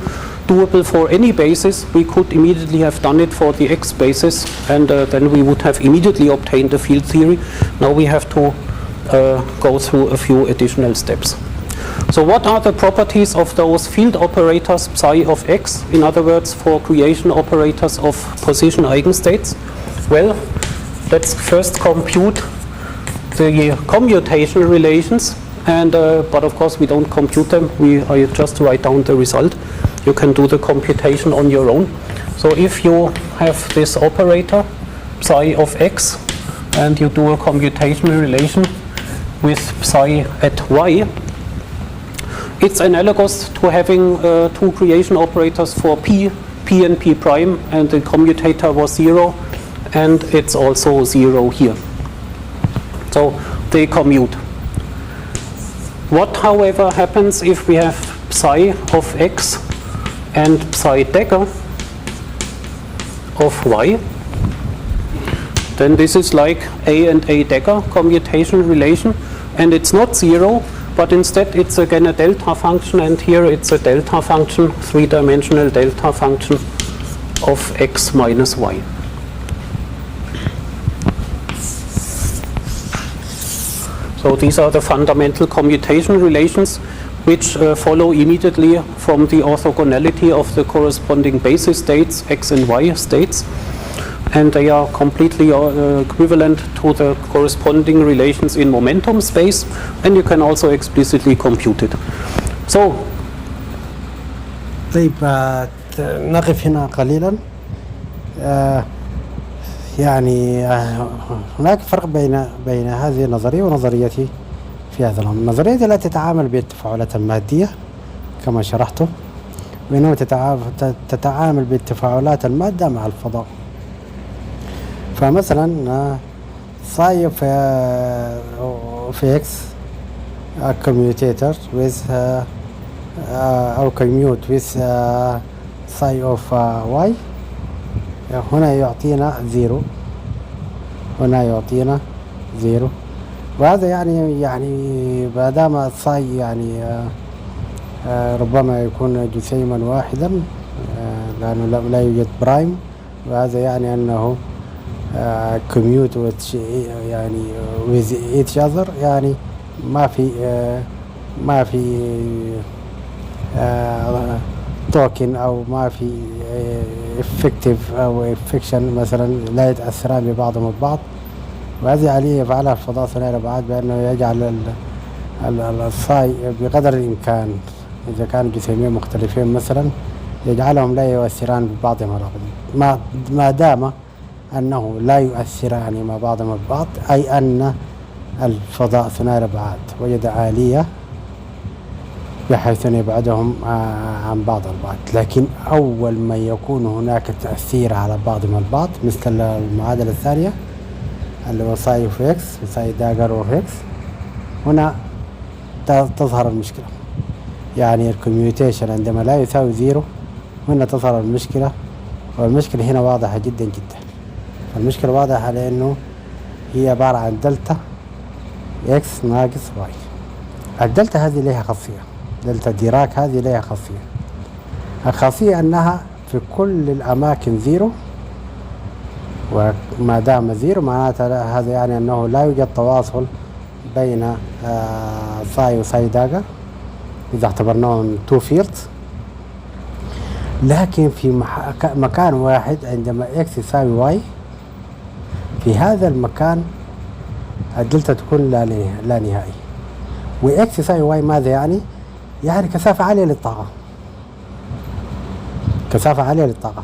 doable for any basis, we could immediately have done it for the x basis, and then we would have immediately obtained the field theory. Now we have to go through a few additional steps. So what are the properties of those field operators psi of x, in other words, for creation operators of position eigenstates? Well, let's first compute the commutation relations, and but of course we don't compute them, I just write down the result. You can do the computation on your own. So if you have this operator psi of x and you do a computational relation with psi at y, it's analogous to having two creation operators for p and p prime, and the commutator was 0, and it's also 0 here. So they commute. What, however, happens if we have psi of x and psi dagger of y? Then this is like a and a dagger commutation relation, and it's not 0, but instead it's again a delta function, and here it's a delta function, three-dimensional delta function of x minus y. So these are the fundamental commutation relations which follow immediately from the orthogonality of the corresponding basis states, x and y states, and they are completely equivalent to the corresponding relations in momentum space, and you can also explicitly compute it. So طيب نقف هنا قليلا. يعني هناك فرق بين هذه النظرية ونظريتي في هذا الأمر. النظرية التي تتعامل بالتفاعلات المادية كما شرحته، بينما تتعامل بالتفاعلات المادة مع الفضاء. فمثلا psi of x commutator with أو commute with psi of y، هنا يعطينا 0، هنا يعطينا 0، وهذا يعني ما دام الصاي يعني ربما يكون جسيما واحدا لأنه لا يوجد برايم، وهذا يعني أنه commute يعني with each other، يعني ما في توكن أو ما في effective أو effection مثلا، لا يتأثران ببعضهم البعض. وهذه عملية يفعلها الفضاء ثنائي الأبعاد بأنه يجعل الصاي بقدر الإمكان إذا كانوا جسيمين مختلفين مثلا يجعلهم لا يؤثران ببعضهم البعض، ما دام أنه لا يؤثران مع بعضهم البعض، أي أن الفضاء ثنائي الأبعاد وجد آلية بحيث أن يبعدهم عن بعض البعض. لكن أول ما يكون هناك تأثير على بعضهم البعض مثل المعادلة الثانية اللي هو ساي اوف اكس وساي داجر اوف اكس، هنا تظهر المشكلة. يعني الكوميوتيشن عندما لا يساوي زيرو هنا تظهر المشكلة، والمشكلة هنا واضحة جدا جدا. المشكلة واضحة لأنه هي عبارة عن دلتا اكس ناقص واي. الدلتا هذه لها خاصية، دلتا ديراك هذه لها خاصية. الخاصية أنها في كل الأماكن زيرو، وما دام زيرو معناته هذا يعني أنه لا يوجد تواصل بين ساي وساي داجر إذا اعتبرناهم تو فيلدز. لكن في مكان واحد عندما اكس يساوي واي، في هذا المكان الدلتا تكون لا نهائي. واكس يساوي واي ماذا يعني؟ يعني كثافة عالية للطاقة، كثافة عالية للطاقة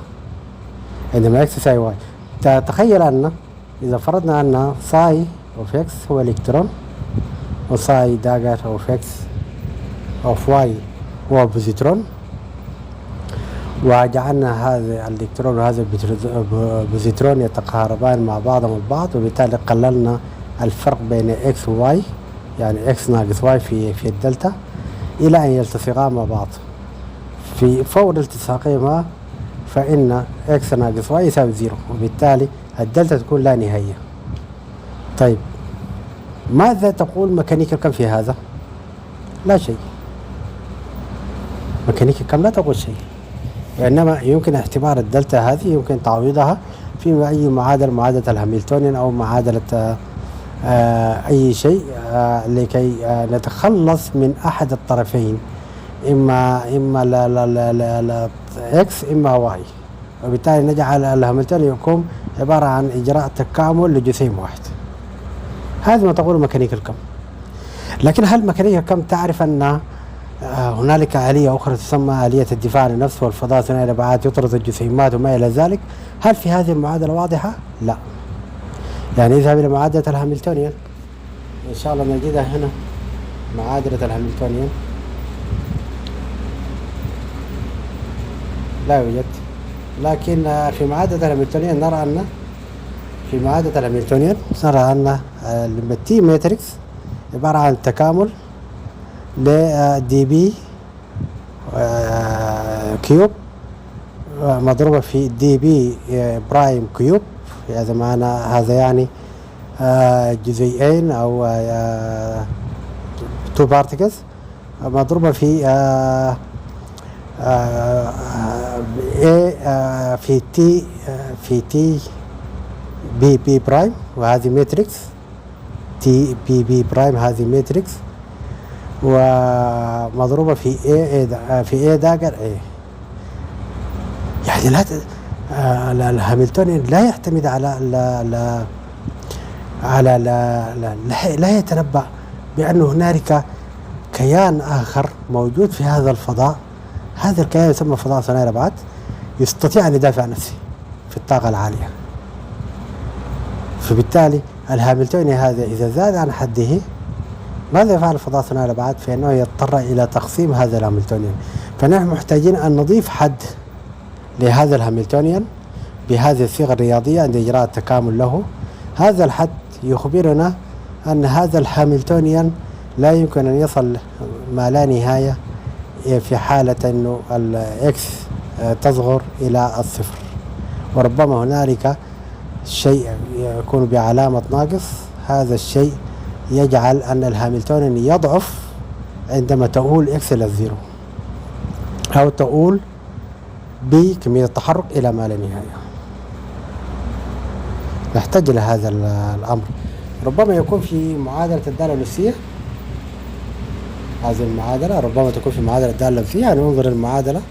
عندما اكس يساوي واي. تخيل أن إذا فرضنا أن ساي اوف اكس هو الإلكترون وساي داجر اوف اكس اوف واي هو بوزيترون، وجعلنا هذا الإلكترون وهذا البوزيترون يتقاربان مع بعضهم البعض، وبالتالي قللنا الفرق بين اكس وواي، يعني اكس ناقص واي في الدلتا، إلى أن يلتصقا مع بعض. في فور التصاقهما فإن اكس ناقص واي يساوي زيرو، وبالتالي الدلتا تكون لا نهائية. طيب ماذا تقول ميكانيكا الكم في هذا؟ لا شيء. ميكانيكا الكم لا تقول شيء، وإنما يمكن اعتبار الدلتا هذه يمكن تعويضها في أي معادلة، معادلة الهاملتونيان أو معادلة أي شيء، لكي نتخلص من أحد الطرفين، إما لا إكس إما واي، وبالتالي نجعل الهاملتونيان يكون عبارة عن إجراء تكامل لجسيم واحد. هذا ما تقول ميكانيكا الكم. لكن هل ميكانيكا الكم تعرف أن هنالك آلية أخرى تسمى آلية الدفاع عن النفس والفضاء ثنائي الأبعاد يطرد الجسيمات وما إلى ذلك؟ هل في هذه المعادلة واضحة؟ لا. يعني اذهب إلى معادلة الهاملتونيان، إن شاء الله نجدها هنا، معادلة الهاملتونيان لا يوجد. لكن في معادلة الهاملتونيان نرى أن التي ماتريكس عبارة عن تكامل لدي بي كيوب مضروبة في دي بي برايم كيوب. هذا معنى هذا يعني جزيئين أو تو بارتيكلز مضروبة في في تي بي برايم، وهذه ماتريكس تي بي برايم، هذه ماتريكس ومضروبة في اي داجر اي. يعني الهاملتونيان لا يعتمد على لا يتنبأ بأن هنالك كيان آخر موجود في هذا الفضاء. هذا الكيان يسمى فضاء ثنائي الأبعاد، يستطيع أن يدافع عن نفسه في الطاقة العالية. فبالتالي الهاملتونيان هذا إذا زاد عن حده ماذا يفعل الفضاء ثنائي الأبعاد؟ فإنه يضطر إلى تقسيم هذا الهاملتونيان. فنحن محتاجين أن نضيف حد لهذا الهاملتونيان بهذه الصيغة الرياضية عند إجراء التكامل له. هذا الحد يخبرنا أن هذا الهاملتونيان لا يمكن أن يصل ما لا نهاية في حالة أنه الإكس تصغر إلى الصفر، وربما هنالك شيء يكون بعلامة ناقص. هذا الشيء يجعل أن الهاملتونيان يضعف عندما تؤول إكس إلى الزيرو، أو تؤول بكمية التحرك إلى ما لا نهاية. نحتاج إلى هذا الأمر. ربما يكون في معادلة الدالة النفسية، هذه المعادلة ربما تكون في معادلة الدالة النفسية. يعني ننظر المعادلة،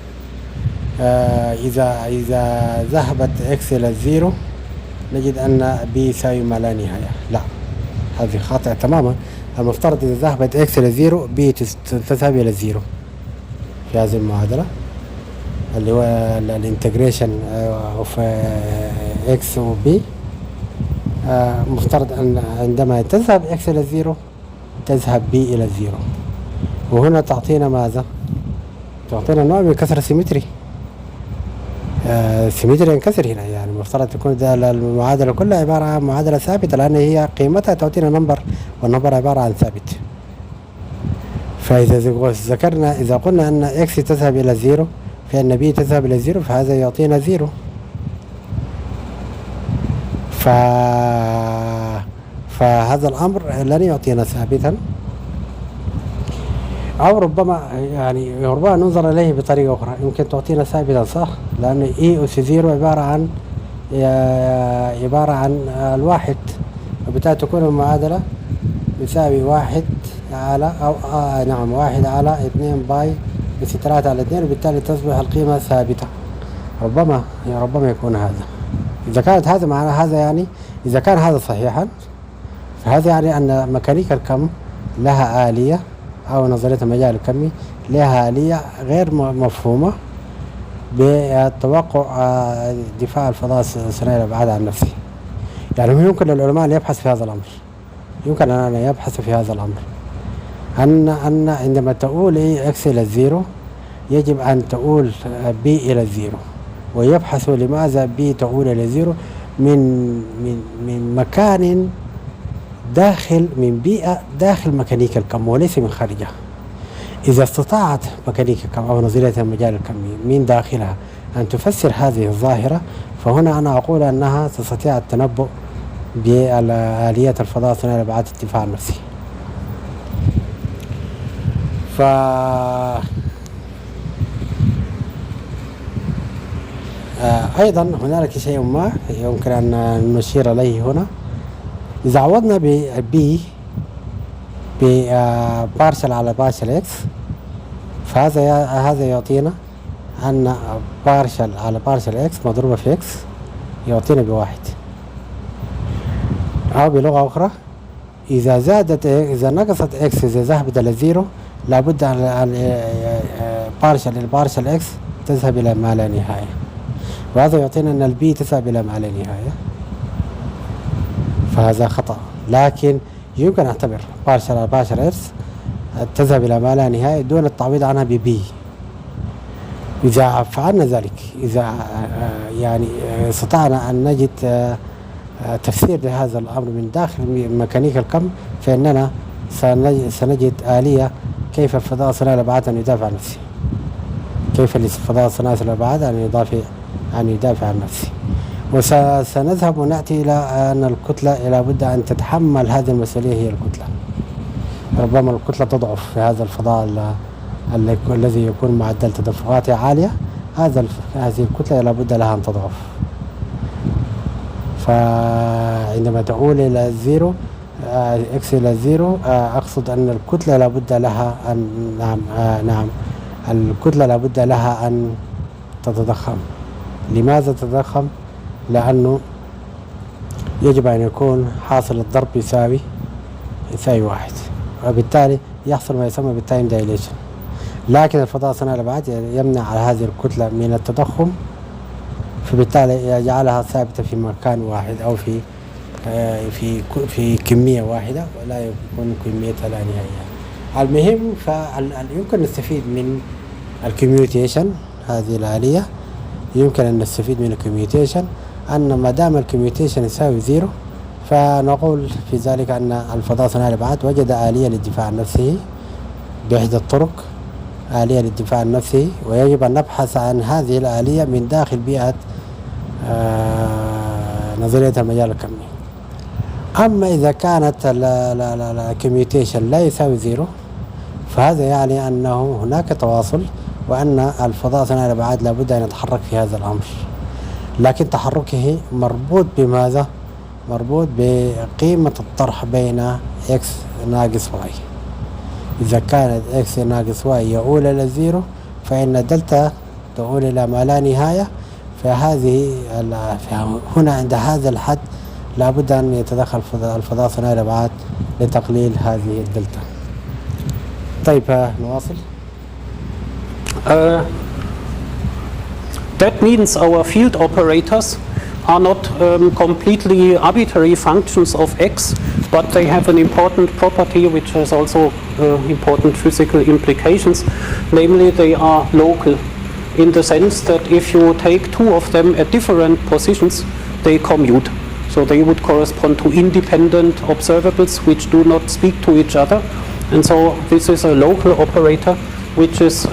إذا ذهبت إكس إلى الزيرو نجد أن بي يساوي ما لا نهاية. لا، هذه خاطئة تماما. المفترض إذا ذهبت إكس إلى الزيرو بي تذهب إلى الزيرو في هذه المعادلة، اللي هو الانتجريشن اوف اكس وبي. مفترض ان عندما تذهب اكس الى الزيرو تذهب بي الى الزيرو. وهنا تعطينا ماذا؟ تعطينا نوع من كسر السيمتري. السيمتري ينكسر هنا، يعني المفترض تكون المعادلة كلها عبارة عن معادلة ثابتة، لأن هي قيمتها تعطينا نمبر، والنمبر عبارة عن ثابت. فإذا ذكرنا، إذا قلنا أن إكس تذهب إلى زيرو فإن بي تذهب إلى زيرو، فهذا يعطينا زيرو. فهذا الأمر لن يعطينا ثابتا، أو ربما ننظر إليه بطريقة أخرى، يمكن تعطينا ثابتا صح، لأن إي أس زيرو عبارة عن الواحد، وبالتالي تكون المعادلة يساوي واحد على واحد على 2 باي بس 3 على 2، وبالتالي تصبح القيمة ثابتة. ربما يكون هذا. إذا كانت هذا معنى هذا، يعني إذا كان هذا صحيحا، فهذا يعني أن ميكانيكا الكم لها آلية، أو نظرية المجال الكمي لها آلية غير مفهومة بتوقع دفاع الفضاء الثنائي الأبعاد عن نفسه. يعني يمكن للعلماء أن يبحث في هذا الأمر، يمكن أن يبحث في هذا الأمر أن عندما تقول إكس إلى الزيرو يجب أن تقول بي إلى الزيرو، ويبحثوا لماذا بي تقول إلى الزيرو من مكان داخل، من بيئة داخل ميكانيكا الكم وليس من خارجها. إذا استطاعت ميكانيكا الكم أو نظرية المجال الكمي من داخلها أن تفسر هذه الظاهرة، فهنا أنا أقول أنها تستطيع التنبؤ بآليات الفضاء الثنائي الأبعاد الدفاع النفسي. أيضا هنالك شيء ما يمكن أن نشير إليه هنا. إذا عوضنا ب بارشل على بارشل إكس، فهذا يعطينا أن بارشل على بارشل إكس مضروبة في إكس يعطينا بواحد. أو بلغة أخرى، إذا نقصت إكس، إذا ذهبت إلى زيرو، لابد أن بارشل إكس تذهب إلى ما لا نهاية، وهذا يعطينا أن البي تذهب إلى ما لا نهاية، فهذا خطأ. لكن يمكن أن نعتبر بارشل إكس تذهب إلى ما لا نهاية دون التعويض عنها ببي. إذا فعلنا ذلك، إذا يعني استطعنا أن نجد تفسير لهذا الأمر من داخل ميكانيكا الكم، فإننا سنجد آلية كيف الفضاء الثنائي الأبعاد أن يدافع عن نفسه، كيف الفضاء الثنائي الأبعاد أن يدافع عن نفسه. وسنذهب ونأتي إلى أن الكتلة لابد أن تتحمل هذه المسؤولية، هي الكتلة. ربما الكتلة تضعف في هذا الفضاء الذي يكون معدل تدفقاته عالية، هذه الكتلة لابد لها أن تضعف. فعندما تقول إلى الزيرو إكس إلى الزيرو، أقصد أن الكتلة لابد لها أن الكتلة لابد لها أن تتضخم. لماذا تتضخم؟ لأنه يجب أن يكون حاصل الضرب يساوي واحد، وبالتالي يحصل ما يسمى بالتايم دايليشن. لكن الفضاء الثنائي الأبعاد يمنع على هذه الكتلة من التضخم، فبالتالي يجعلها ثابتة في مكان واحد أو في كمية واحدة، ولا يكون كميتها لا نهائية. المهم يمكن نستفيد من الكميوتيشن، هذه الآلية يمكن أن نستفيد من الكميوتيشن، أن ما دام الكميوتيشن يساوي زيرو، فنقول في ذلك أن الفضاء الثنائي الأبعاد وجد آلية للدفاع عن نفسه بإحدى الطرق، آلية للدفاع عن نفسه، ويجب أن نبحث عن هذه الآلية من داخل بيئة نظرية المجال الكمي. أما إذا كانت الكميوتيشن لا يساوي زيرو، فهذا يعني أنه هناك تواصل، وأن الفضاء الثنائي الأبعاد لابد أن يتحرك في هذا الأمر، لكن تحركه مربوط بماذا؟ مربوط بقيمة الطرح بين إكس ناقص واي. إذا كانت إكس ناقص واي يؤول إلى الزيرو، فإن دلتا تؤول إلى ما لا نهاية. هنا عند هذا الحد لابد أن يتدخل الفضاء الثنائي الأبعاد لتقليل هذه الدلتا. طيب نواصل. That means our field operators are not completely arbitrary functions of x, but they have an important property which has also important physical implications. Namely, they are local in the sense that if you take two of them at different positions, they commute. So they would correspond to independent observables which do not speak to each other. And so this is a local operator which is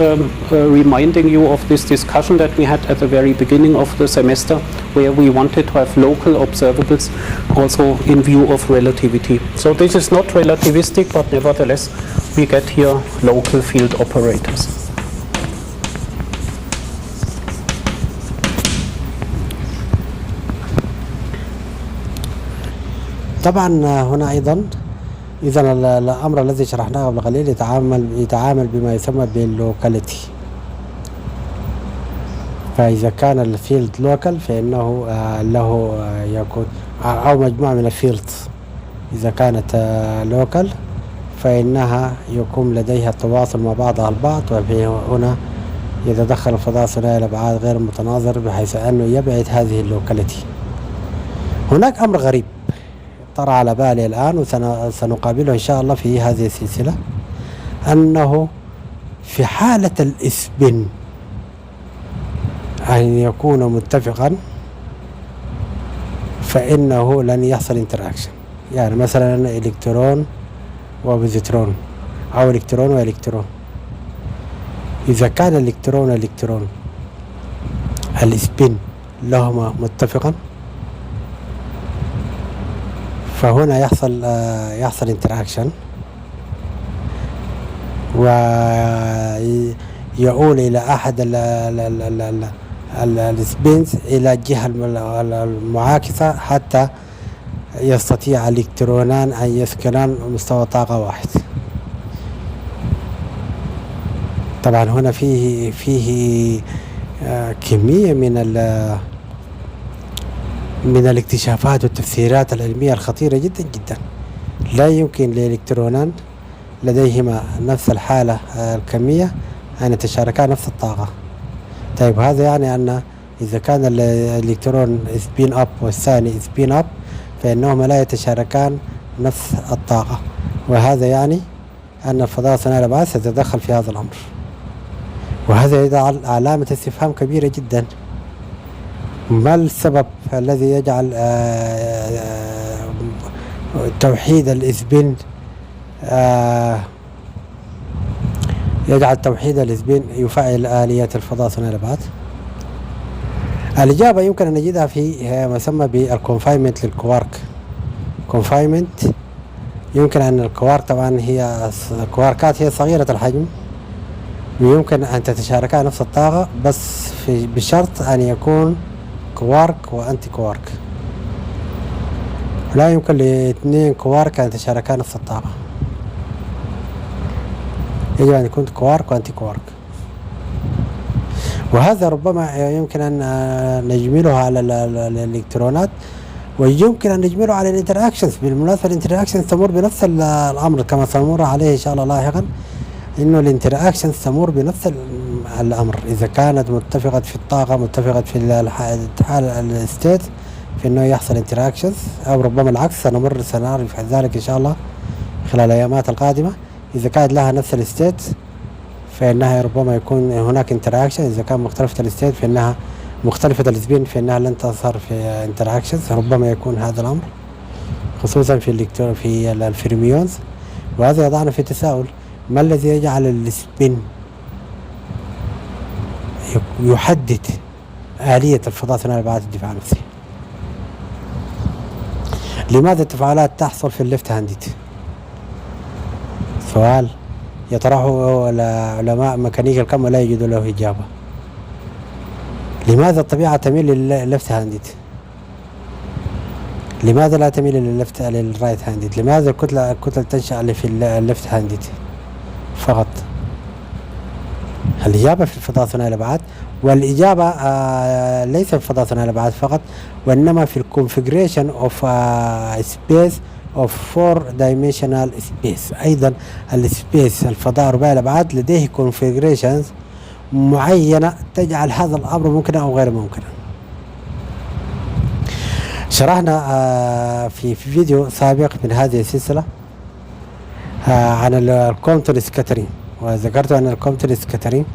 reminding you of this discussion that we had at the very beginning of the semester, where we wanted to have local observables also in view of relativity. So this is not relativistic, but nevertheless we get here local field operators. طبعا هنا أيضا إذا الأمر الذي شرحناه قبل قليل يتعامل بما يسمى باللوكاليتي. فإذا كان الفيلد لوكال فإنه له يكون أو مجموعة من الفيلد إذا كانت لوكال فإنها يكون لديها تواصل مع بعضها البعض، وهنا يتدخل الفضاء ثنائي الأبعاد غير متناظر بحيث أنه يبعد هذه اللوكاليتي. هناك أمر غريب طرأ على بالي الآن وسنقابله إن شاء الله في هذه السلسلة، أنه في حالة الإسبن أن يكون متفقا فإنه لن يحصل انتراكشن. يعني مثلا إلكترون وبوزيترون أو إلكترون وإلكترون، إذا كان الإلكترون والإلكترون الإسبن لهما متفقا فهنا يحصل انتراكشن ويؤول إلى أحد السبينز إلى الجهة المعاكسة حتى يستطيع الإلكترونان أن يسكنان مستوى طاقة واحد. طبعا هنا فيه كمية من الاكتشافات والتفسيرات العلمية الخطيرة جدا جدا. لا يمكن لإلكترونان لديهما نفس الحالة الكمية أن يتشاركا نفس الطاقة. طيب هذا يعني أن إذا كان الإلكترون سبين أب والثاني سبين أب فإنهما لا يتشاركان نفس الطاقة، وهذا يعني أن الفضاء ثنائي الأبعاد سيتدخل في هذا الأمر، وهذا يجعل علامة استفهام كبيرة جدا. ما السبب الذي يجعل توحيد الإسبين يفعل آليات الفضاء ثنائي الأبعاد؟ الإجابة يمكن أن نجدها في ما يسمى بالكونفاينمنت للكوارك. كونفاينمنت يمكن أن الكوارك طبعا هي الكواركات هي صغيرة الحجم ويمكن أن تتشاركا نفس الطاقة، بس بشرط أن يكون كوارك وأنتي كوارك. لا يمكن لاثنين كوارك أن يتشاركا نفس الطاقة، يجب أن يكون كوارك وأنتي كوارك. وهذا ربما يمكن أن نجمله على الإلكترونات ويمكن أن نجمله على الانتراكشنز. بالمناسبة الانتراكشنز تمر بنفس الأمر كما سنمر عليه إن شاء الله لاحقا، إنه الانتراكشنز تمر بنفس الأمر. إذا كانت متفقة في الطاقة متفقة في الحالة الستيت في إنه يحصل انتراكشنز، أو ربما العكس سنعرف ذلك إن شاء الله خلال الأيامات القادمة. إذا كانت لها نفس الستيت فإنها ربما يكون هناك انتراكشن، إذا كان مختلفة الستيت فإنها مختلفة السبين فإنها لن تظهر في انتراكشنز. ربما يكون هذا الأمر خصوصا في الفيرميونز، وهذا يضعنا في تساؤل: ما الذي يجعل السبين يحدد آلية الفضاء ثنائي الأبعاد الدفاع النفسي؟ لماذا التفاعلات تحصل في الليفت هاندد؟ سؤال يطرحه علماء ميكانيكا الكم ولا يجدوا له إجابة. لماذا الطبيعة تميل للليفت هاندد؟ لماذا لا تميل للرايت هاندد؟ لماذا الكتلة تنشأ في الليفت هاندد فقط؟ الإجابة في الفضاء ثنائي الأبعاد، والإجابة ليس في الفضاء ثنائي الأبعاد فقط، وإنما في الكونفيجريشن أوف سبيس of 4-dimensional space. أيضا السبيس الفضاء رباعي الأبعاد لديه configurations معينة تجعل هذا الأمر ممكنا أو غير ممكنا. شرحنا في فيديو سابق من هذه السلسلة عن الكومبتون سكاترينج، وذكرت أن الكومبتون سكاترينج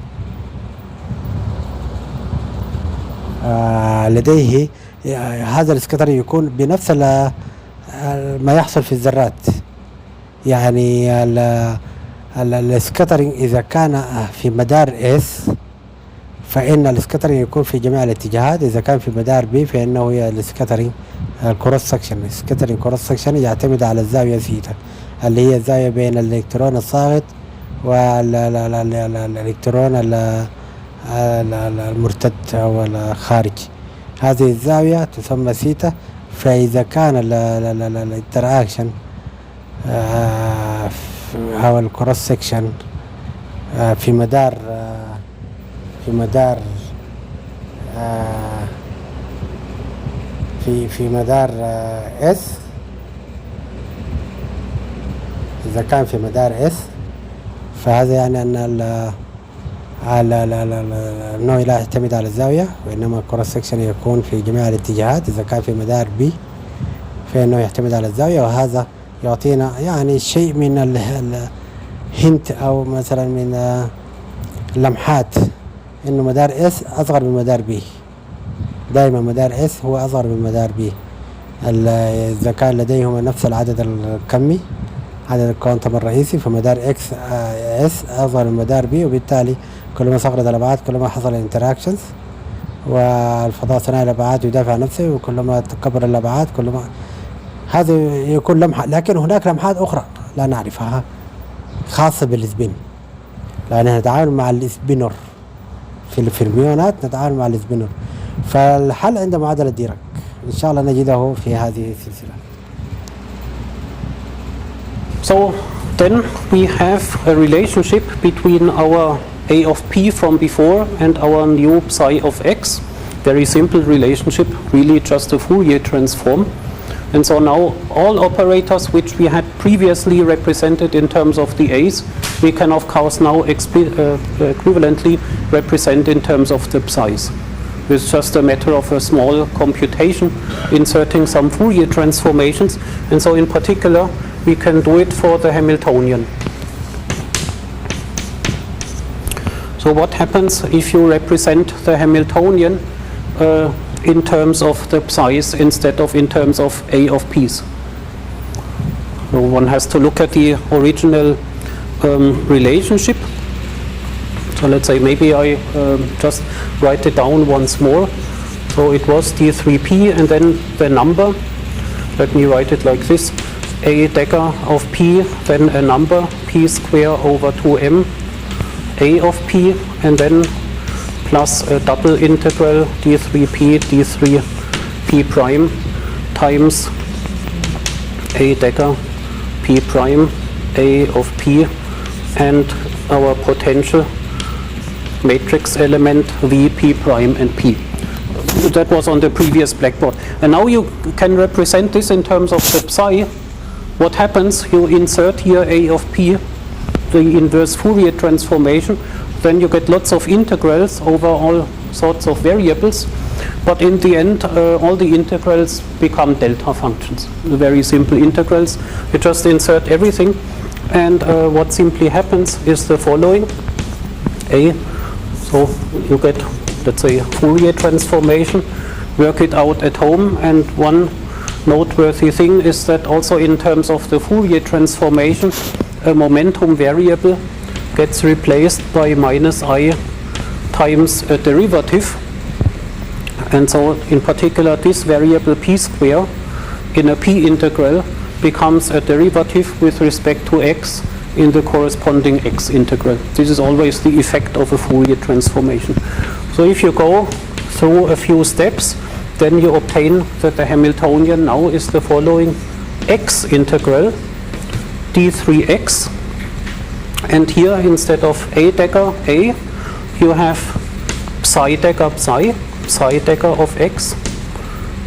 لديه هذا السكاترينج يكون بنفس ما يحصل في الذرات. يعني السكاترينج إذا كان في مدار S فإن السكاترينج يكون في جميع الاتجاهات، إذا كان في مدار B فإنه هي السكاترينج الكروس سكشن. السكاترينج كروس سكشن يعتمد على الزاوية ثيتا اللي هي الزاوية بين الإلكترون الصاغط والإلكترون المرتد أو الخارج. هذه الزاوية تسمى ثيتا. فإذا كان الانتراكشن أو الكروس سكشن في مدار في مدار S، إذا كان في مدار S فهذا يعني أن النوع لا يعتمد على الزاوية، وإنما الكروس سكشن يكون في جميع الاتجاهات. إذا كان في مدار B فإنه يعتمد على الزاوية، وهذا يعطينا يعني شيء من الهنت أو مثلا من اللمحات إنه مدار S أصغر من مدار B. دائما مدار S هو أصغر من مدار B. إذا كان لديهما نفس العدد الكمي، عدد الكوانتم الرئيسي، فمدار S أصغر من مدار B، وبالتالي كلما صغرت الأبعاد كلما حصل انتراكشنز، والفضاء ثنائي الأبعاد يدافع عن نفسه، وكلما تكبر الأبعاد كلما هذا يكون لمحة. لكن هناك لمحات أخرى لا نعرفها خاصة بالسبين، لأننا نتعامل مع السبينر في الفيرميونات، نتعامل مع السبينر. فالحل عند معادلة ديراك إن شاء الله نجده في هذه السلسلة. So then we have a relationship between our A of P from before and our new psi of X. Very simple relationship, really just a Fourier transform. And so now all operators which we had previously represented in terms of the A's, we can of course now equivalently represent in terms of the psi's. It's just a matter of a small computation, inserting some Fourier transformations. And so in particular, we can do it for the Hamiltonian. So what happens if you represent the Hamiltonian in terms of the psi's instead of in terms of A of P's? So one has to look at the original relationship. So let's say maybe I just write it down once more. So it was D3P and then the number. Let me write it like this. A dagger of P, then a number, P square over 2M, A of P, and then plus a double integral D3P, D3P prime times A dagger P prime, A of P, and our potential matrix element V, P prime, and P. That was on the previous blackboard. And now you can represent this in terms of the psi. What happens? You insert here A of P, the inverse Fourier transformation. Then you get lots of integrals over all sorts of variables. But in the end, all the integrals become delta functions. Very simple integrals. You just insert everything. And what simply happens is the following. A. So you get, let's say, Fourier transformation, work it out at home, and one noteworthy thing is that also in terms of the Fourier transformation, a momentum variable gets replaced by minus I times a derivative. And so in particular this variable P square in a P integral becomes a derivative with respect to X in the corresponding X integral. This is always the effect of a Fourier transformation. So if you go through a few steps, then you obtain that the Hamiltonian now is the following: X integral d3x, and here instead of A dagger A, you have psi dagger psi, psi dagger of X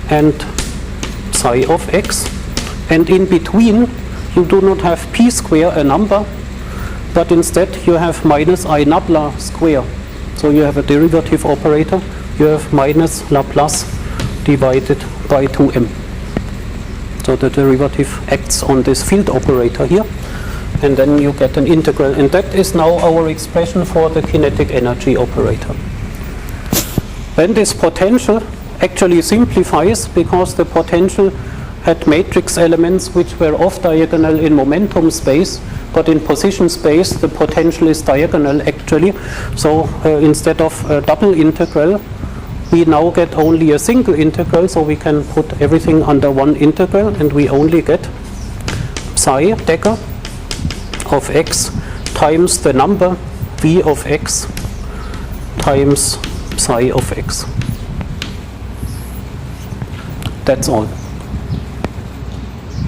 and psi of X, and in between you do not have P square, a number, but instead you have minus I nabla square. So you have a derivative operator, you have minus Laplace divided by 2m. So the derivative acts on this field operator here, and then you get an integral. And that is now our expression for the kinetic energy operator. Then this potential actually simplifies, because the potential had matrix elements which were off diagonal in momentum space, but in position space the potential is diagonal actually. So instead of a double integral, we now get only a single integral, so we can put everything under one integral, and we only get psi dagger of x times the number v of x times psi of x. That's all.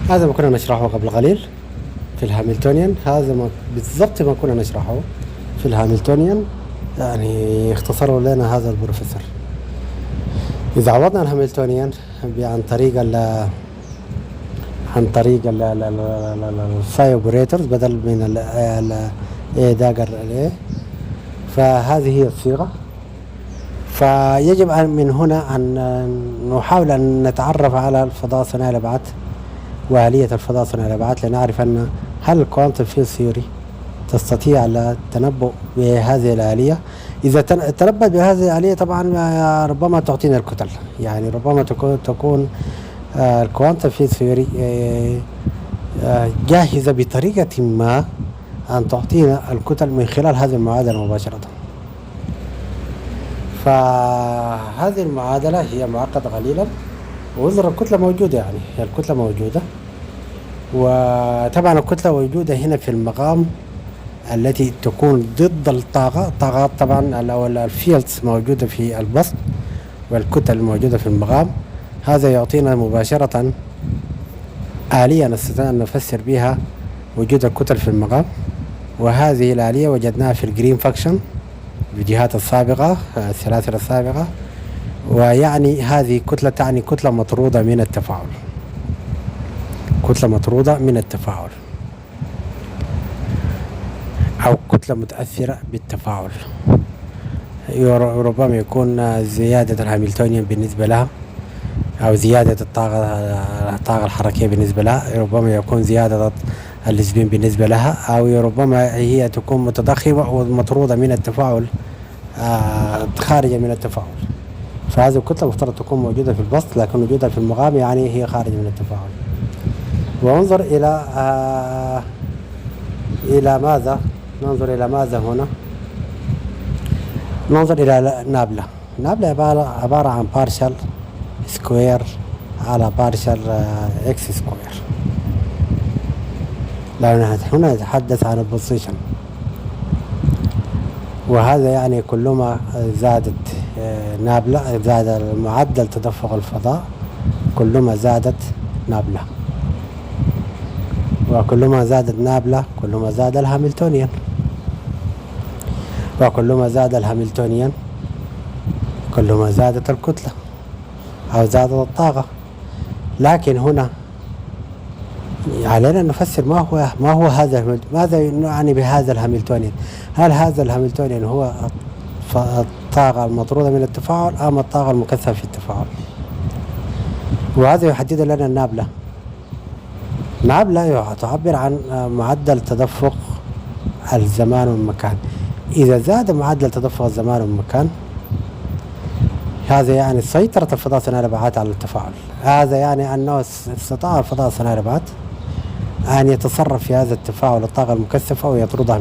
هذا ما كنا نشرحه قبل قليل في الهاملتونيان، هذا ما بالضبط ما كنا نشرحه في الهاملتونيان، يعني اختصروا لنا هذا البروفيسور. إذا عوضنا الهاملتونيان عن طريق الساي اوبريتورز بدل من ال داجر ال فهذه هي الصيغة. فيجب أن من هنا أن نحاول أن نتعرف على الفضاء ثنائي الأبعاد وآلية الفضاء ثنائي الأبعاد، لنعرف أن هل الكوانتم فيلد ثيوري تستطيع التنبؤ بهذه الآلية. إذا تنبأت بهذه الآلية طبعا ربما تعطينا الكتل، يعني ربما تكون الكوانتم فيلد ثيوري جاهزة بطريقة ما أن تعطينا الكتل من خلال هذه المعادلة مباشرة. فهذه المعادلة هي معقدة قليلا، وانظر الكتلة موجودة، يعني الكتلة موجودة، وطبعا الكتلة موجودة هنا في المقام التي تكون ضد الطاقات طبعا، الفيلدز موجودة في البسط والكتل موجودة في المقام. هذا يعطينا مباشرة آلية نستطيع أن نفسر بها وجود الكتل في المقام، وهذه الآلية وجدناها في الجرين فانكشن الفيديوهات السابقة السلاسل السابقة، ويعني هذه كتلة تعني كتلة مطرودة من التفاعل، كتلة مطرودة من التفاعل أو كتلة متأثرة بالتفاعل. ربما يكون زيادة الهاملتونيان بالنسبة لها أو زيادة الطاقة الحركية بالنسبة لها، ربما يكون زيادة السبين بالنسبة لها، أو ربما هي تكون متضخمة ومطرودة من التفاعل خارجة من التفاعل. فهذه الكتلة مفترض تكون موجودة في البسط، لكن وجودها في المقام يعني هي خارجة من التفاعل. وانظر إلى ماذا؟ ننظر إلى ماذا هنا؟ ننظر إلى نابلة. نابلة عبارة عن بارشل سكوير على بارشل اكس سكوير. لأن هنا نتحدث عن البوزيشن، وهذا يعني كلما زادت نابلة زاد معدل تدفق الفضاء، كلما زادت نابلة، وكلما زادت نابلة كلما زاد الهاملتونيان، وكلما زاد الهاملتونيان كلما زادت الكتلة أو زادت الطاقة. لكن هنا علينا نفسر ما هو هذا، ماذا يعني بهذا الهاملتونيان؟ هل هذا الهاملتونيان هو الطاقة المطرودة من التفاعل أم الطاقة المكثفة في التفاعل؟ وهذا يحدد لنا النابلة. نابلة تعبر عن معدل تدفق الزمان والمكان. إذا زاد معدل تدفق الزمان والمكان، هذا يعني سيطرة الفضاء ثنائي الأبعاد على التفاعل. هذا يعني أنه استطاع الفضاء ثنائي الأبعاد أن يتصرف في هذا التفاعل الطاقة المكثفة ويطردها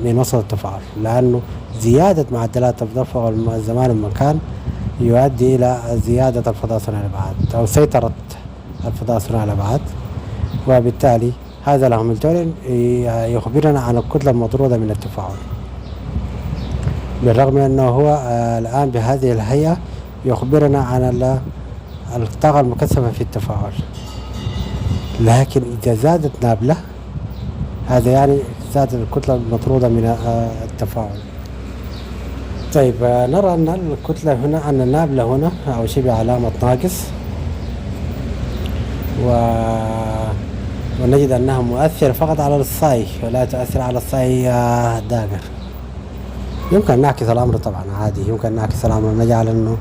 من وسط التفاعل، لأنه زيادة معدلات تدفق الزمان والمكان يؤدي إلى زيادة الفضاء ثنائي الأبعاد أو سيطرة الفضاء ثنائي الأبعاد. وبالتالي هذا الهاملتونيان يخبرنا عن الكتلة المطرودة من التفاعل، بالرغم من أنه هو الآن بهذه الهيئة يخبرنا عن الطاقة المكثفة في التفاعل. لكن إذا زادت نابلة، هذا يعني زادت الكتلة المطرودة من التفاعل. طيب نرى أن الكتلة هنا، أن النابلة هنا أو شبه علامة ناقص، ونجد أنها مؤثرة فقط على الصاي ولا تؤثر على الصاي داقر. يمكن نعكس الأمر طبعا عادي، يمكن نعكس الأمر، نجعل أنه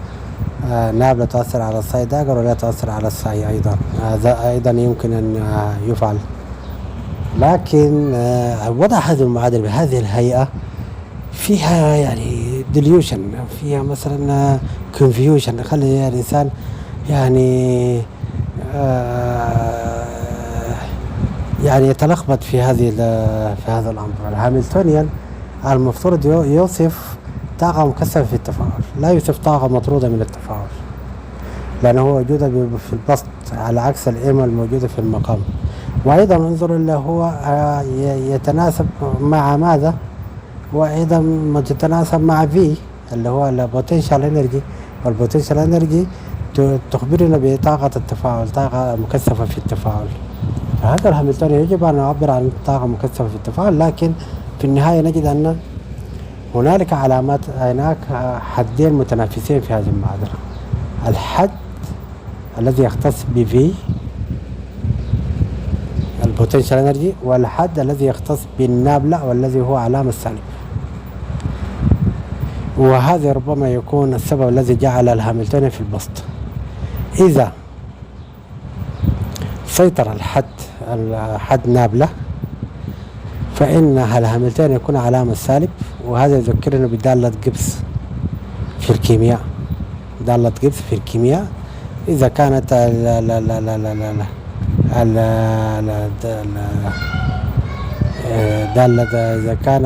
نابلة تؤثر على الصاي داخل ولا تؤثر على الصاي أيضا. هذا أيضا يمكن أن يفعل، لكن وضع هذه المعادلة بهذه الهيئة فيها يعني ديليوشن، فيها مثلا كونفيوجن، يخلي الإنسان يعني يعني يتلخبط في هذا الأمر. الهاملتونيان المفترض يوصف طاقة مكثفة في التفاعل، لا يوصف طاقة مطرودة من التفاعل، لأنه هو موجودة في البسط على عكس الإيم الموجودة في المقام. وأيضا انظر اللي هو يتناسب مع ماذا، وأيضا يتناسب مع في اللي هو البوتنشال انرجي، والبوتنشال انرجي تخبرنا بطاقة التفاعل، طاقة مكثفة في التفاعل. فهذا الهاملتونيان يجب أن نعبر عن طاقة مكثفة في التفاعل، لكن في النهاية نجد أن هنالك علامات، هناك حدين متنافسين في هذه المعادلة: الحد الذي يختص بV البوتنشال انرجي، والحد الذي يختص بالنابلة والذي هو علامة سالب. وهذا ربما يكون السبب الذي جعل الهاملتونيان في البسط. إذا سيطر الحد نابلة فإن الهاملتونيان يكون علامة سالب، وهذا يذكرنا بدالة جيبس في الكيمياء. دالة جيبس في الكيمياء إذا كانت دالة إذا كان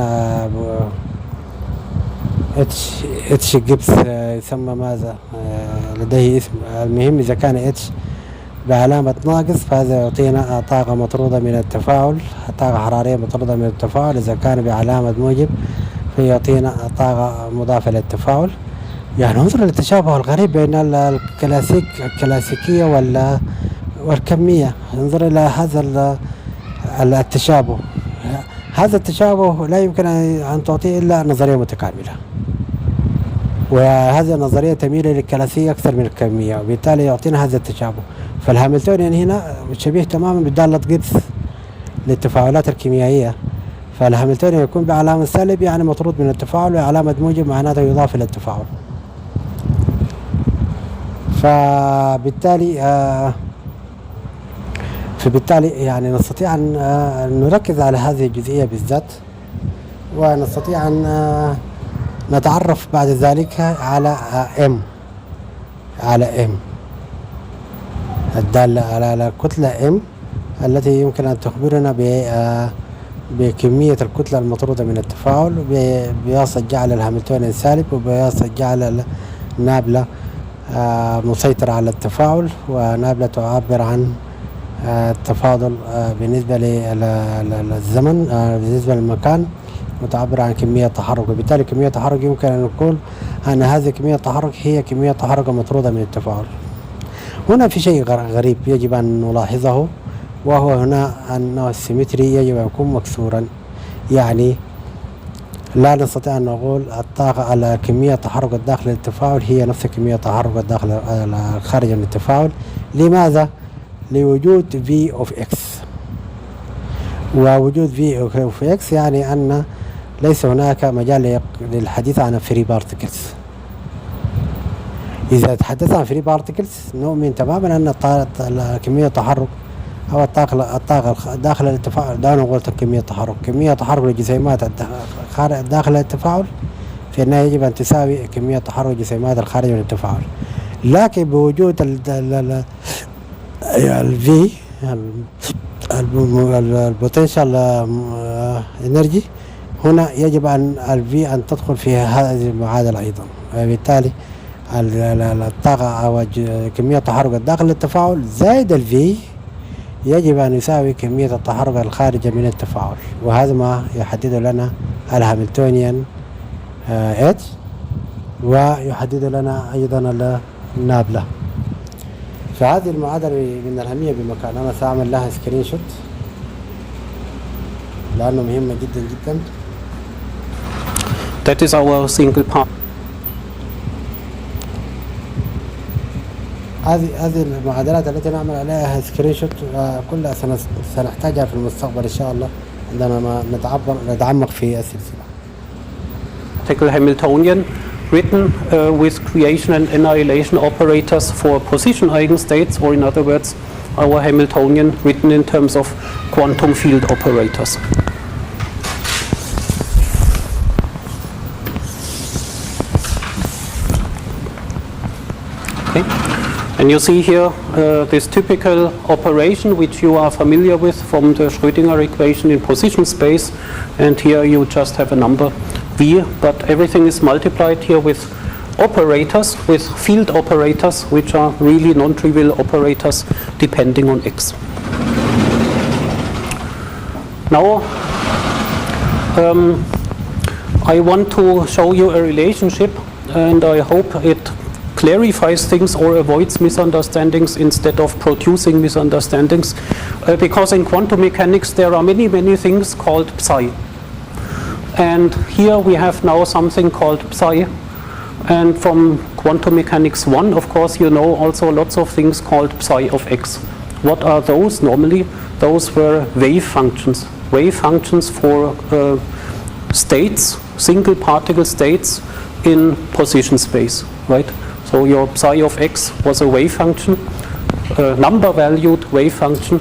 اتش جيبس يسمى ماذا، لديه اسم، المهم إذا كان اتش بعلامة ناقص فهذا يعطينا طاقة مطرودة من التفاعل، طاقة حرارية مطرودة من التفاعل. إذا كان بعلامة موجب فيعطينا طاقة مضافة للتفاعل. يعني انظر للتشابه الغريب بين الكلاسيكية والكمية. انظر إلى هذا التشابه. هذا التشابه لا يمكن أن تعطيه إلا نظرية متكاملة، وهذه النظرية تميل للكلاسيكية أكثر من الكمية، وبالتالي يعطينا هذا التشابه. فالهاملتونيان هنا شبيه تماما بدالة جيبس للتفاعلات الكيميائية. فالهاملتونيان يكون بعلامة سالب يعني مطرود من التفاعل، وعلامة موجب معناته يضاف إلى التفاعل. فبالتالي يعني نستطيع أن نركز على هذه الجزئية بالذات، ونستطيع أن نتعرف بعد ذلك على M الدالة على الكتلة M التي يمكن أن تخبرنا بكمية الكتلة المطرودة من التفاعل، بياسة جعل الهاملتونيان سالب، وبياسة جعل النابلة مسيطرة على التفاعل، ونابلة تعبر عن التفاضل بالنسبة للزمن، بالنسبة للمكان، وتعبر عن كمية تحرك. وبالتالي كمية تحرك يمكن أن نقول أن هذه كمية تحرك هي كمية تحرك مطرودة من التفاعل. هنا في شيء غريب يجب أن نلاحظه، وهو هنا أن السيمتري يجب أن يكون مكسورا. يعني لا نستطيع أن نقول الطاقة على كمية تحرك الداخل التفاعل هي نفس كمية تحرك الداخل الخارج من التفاعل. لماذا؟ لوجود V of X، ووجود V of X يعني أن ليس هناك مجال للحديث عن فري بارتكلز. إذا تحدثنا عن فري بارتكلز نؤمن تماما أن كمية التحرك أو الطاقة داخل التفاعل، لا نقول كمية تحرك الجسيمات داخل التفاعل في النهاية يجب أن تساوي كمية تحرك الجسيمات الخارج من التفاعل. لكن بوجود الفي البوتنشال انرجي هنا يجب أن الفي أن تدخل في هذه المعادلة أيضا، وبالتالي الطاقة أو كمية التحرك الداخل التفاعل زائد الفي يجب أن يساوي كمية التحرك الخارجة من التفاعل، وهذا ما يحدد لنا الهاملتونيان H، ويحدد لنا أيضا النابلة. فهذه المعادلة من الأهمية بمكان. أنا سأعمل لها سكرين شوت لأنه مهمة جدا جدا. That is our single part. هذه المعادلات التي نعمل عليها سكرين شوت كلها سنحتاجها في المستقبل إن شاء الله عندما نتعمق في السلسلة. Particle Hamiltonian written with creation and annihilation operators for position eigenstates, or in other words, our Hamiltonian written in terms of quantum field operators. Okay. And you see here this typical operation which you are familiar with from the Schrödinger equation in position space, and here you just have a number v, but everything is multiplied here with operators, with field operators, which are really non-trivial operators depending on x. Now I want to show you a relationship, and I hope it clarifies things or avoids misunderstandings instead of producing misunderstandings, because in quantum mechanics there are many things called psi, and here we have now something called psi, and from quantum mechanics 1, of course, you know also lots of things called psi of x. What are those? Normally those were wave functions for states, single particle states in position space, right? So your psi of x was a wave function, a number valued wave function,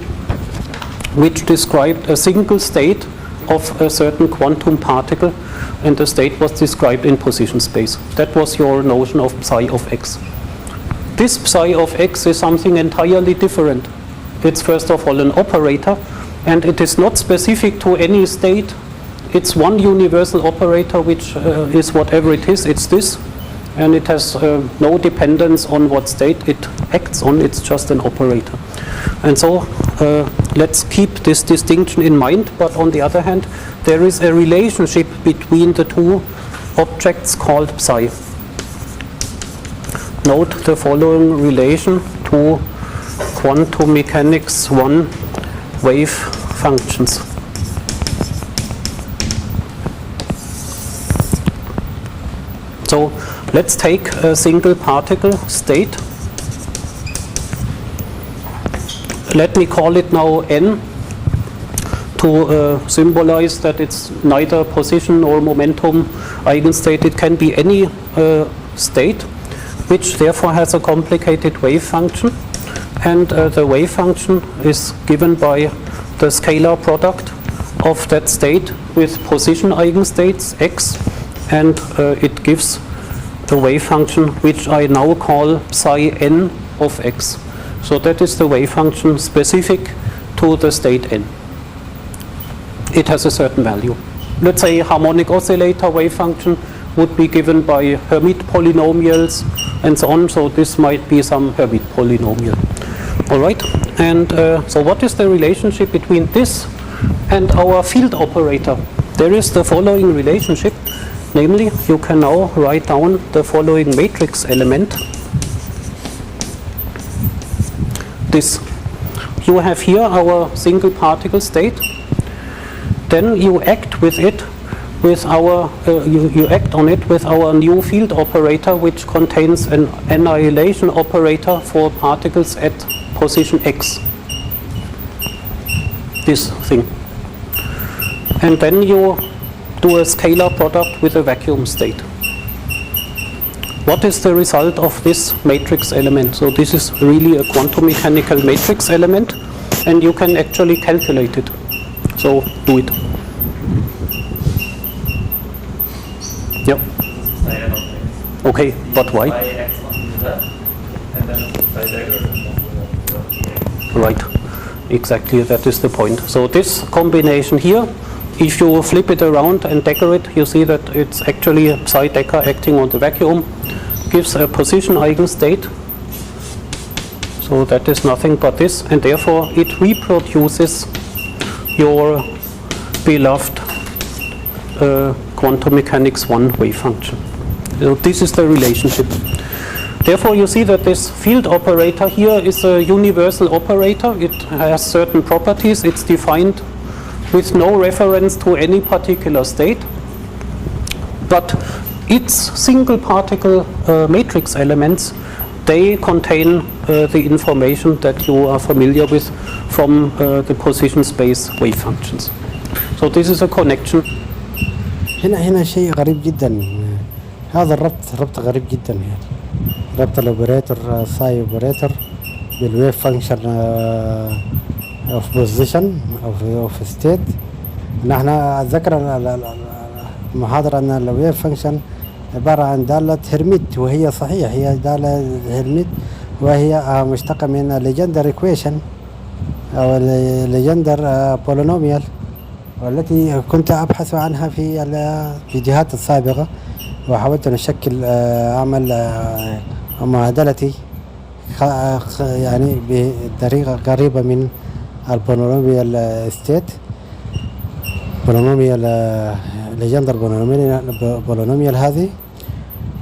which described a single state of a certain quantum particle, and the state was described in position space. That was your notion of psi of x. This psi of x is something entirely different. It's first of all an operator, and it is not specific to any state. It's one universal operator, which is whatever it is, it's this. And it has no dependence on what state it acts on, it's just an operator. And so let's keep this distinction in mind, but on the other hand, there is a relationship between the two objects called psi. Note the following relation to quantum mechanics 1 wave functions. So let's take a single particle state. Let me call it now n to symbolize that it's neither position or momentum eigenstate. It can be any state, which therefore has a complicated wave function, and the wave function is given by the scalar product of that state with position eigenstates x, and it gives the wave function which I now call psi n of x. So that is the wave function specific to the state n. It has a certain value. Let's say harmonic oscillator wave function would be given by Hermite polynomials and so on, so this might be some Hermite polynomial. Alright, and so what is the relationship between this and our field operator? There is the following relationship. Namely, you can now write down the following matrix element. This. You have here our single particle state. Then you act with it with our you act on it with our new field operator, which contains an annihilation operator for particles at position x. This thing. And then you do a scalar product with a vacuum state. What is the result of this matrix element? So this is really a quantum mechanical matrix element, and you can actually calculate it. So do it. Yep. Okay, but why? Right. Exactly, that is the point. So this combination here, if you flip it around and decorate, you see that it's actually a psi deca acting on the vacuum, gives a position eigenstate. So that is nothing but this, and therefore it reproduces your beloved quantum mechanics 1 wave function. So this is the relationship. Therefore you see that this field operator here is a universal operator. It has certain properties. It's defined with no reference to any particular state, but its single particle matrix elements, they contain the information that you are familiar with from the position space wave functions. So this is a connection. هنا شيء غريب جدا هذا ربط غريب جدا يعني، ربط الاوبريتور ساي اوبريتور بالويف فانكشن اوف بوزيشن اوف ستيت. نحن اتذكر المحاضرة ان الويف فانكشن عبارة عن دالة هرميت، وهي صحيح هي دالة هرميت، وهي مشتقة من ليجندر ايكويشن او ليجندر بولينوميال، والتي كنت ابحث عنها في الفيديوهات السابقة، وحاولت ان اشكل اعمل معادلتي يعني بطريقة قريبة من البولينوميال ستيت، بولينوميال ليجندر بولينوميال هذه.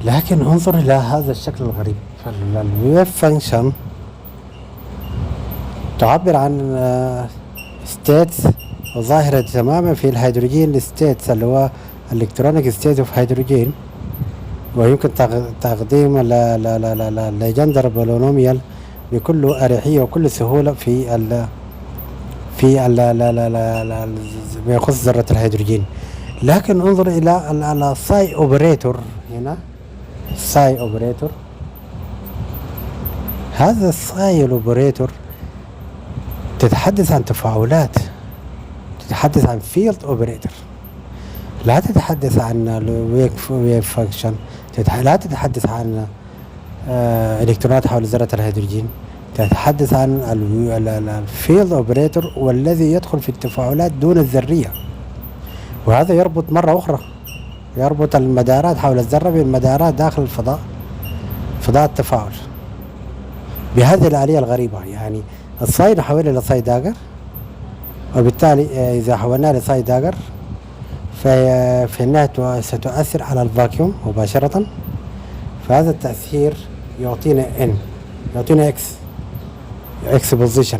لكن انظر الى هذا الشكل الغريب، الويف فانكشن تعبر عن ستيت ظاهرة تماما في الهيدروجين ستيت اللي هو الكترونيك ستيت اوف هيدروجين، ويمكن تقديم الليجندر بولينوميال بكل أريحية وكل سهولة في ما يخص ذرة الهيدروجين. لكن انظر إلى الساي أوبريتور هنا، ساي أوبريتور، هذا الساي أوبريتور تتحدث عن تفاعلات، تتحدث عن فيلد أوبريتور، لا تتحدث عن ويف فانكشن، لا تتحدث عن إلكترونات حول ذرة الهيدروجين، تتحدث عن الفيلد أوبريتور والذي يدخل في التفاعلات دون الذرية. وهذا يربط مرة أخرى، يربط المدارات حول الذرة بالمدارات داخل الفضاء، فضاء التفاعل، بهذه الآلية الغريبة. يعني الصاي نحوله إلى صاي داجر، وبالتالي إذا حولناه لصاي داجر في النهاية ستؤثر على الفاكيوم مباشرة، فهذا التأثير يعطينا N، يعطينا X بوزيشن.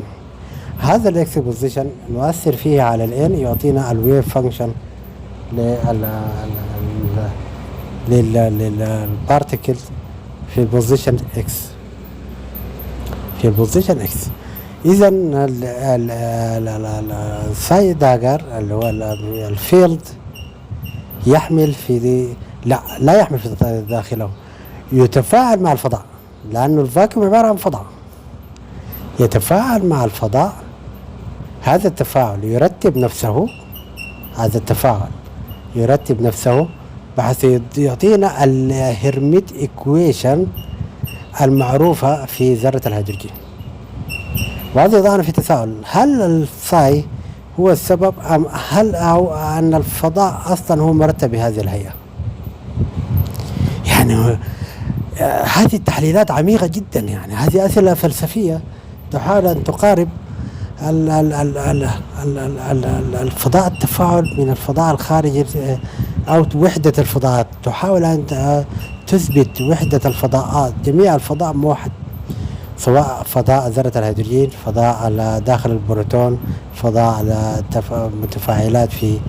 هذا الإكس بوزيشن نؤثر فيه على الN يعطينا الويف فانكشن للبارتيكل في البوزيشن X، في البوزيشن X. إذا الساي داجر اللي هو الفيلد يحمل في لا يحمل في داخله، يتفاعل مع الفضاء، لأنه الفاكيوم عبارة عن فضاء، يتفاعل مع الفضاء. هذا التفاعل يرتب نفسه، هذا التفاعل يرتب نفسه بحيث يعطينا الهرميت إيكويشن المعروفة في ذرة الهيدروجين. وهذا يضعنا في تساؤل، هل الساي هو السبب أم هل أو أن الفضاء أصلا هو مرتب بهذه الهيئة؟ يعني هذه التحليلات عميقة جدا، يعني هذه أسئلة فلسفية تحاول أن تقارب الفضاء التفاعل من الفضاء الخارجي أو وحدة الفضاءات، تحاول أن تثبت وحدة الفضاءات، جميع الفضاء موحد، سواء فضاء ذرة الهيدروجين، فضاء داخل البروتون، فضاء متفاعلات في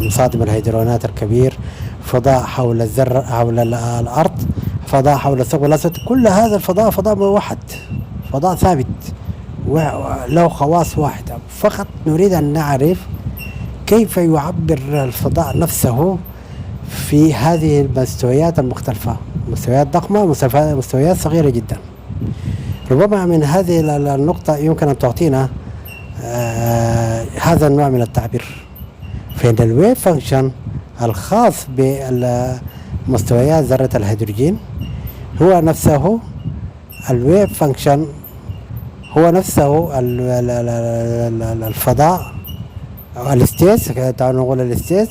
مصادم الهيدرونات الكبير، فضاء حول الذرة حول الأرض، فضاء حول الثقب الأسود. كل هذا الفضاء فضاء موحد، فضاء ثابت له خواص واحدة. فقط نريد أن نعرف كيف يعبر الفضاء نفسه في هذه المستويات المختلفة، مستويات ضخمة، مستويات صغيرة جدا. ربما من هذه النقطة يمكن أن تعطينا هذا النوع من التعبير، فإن الويف فانكشن الخاص بمستويات ذرة الهيدروجين هو نفسه الويف فانكشن، هو نفسه الفضاء أو الستيت، تعالوا نقول الستيت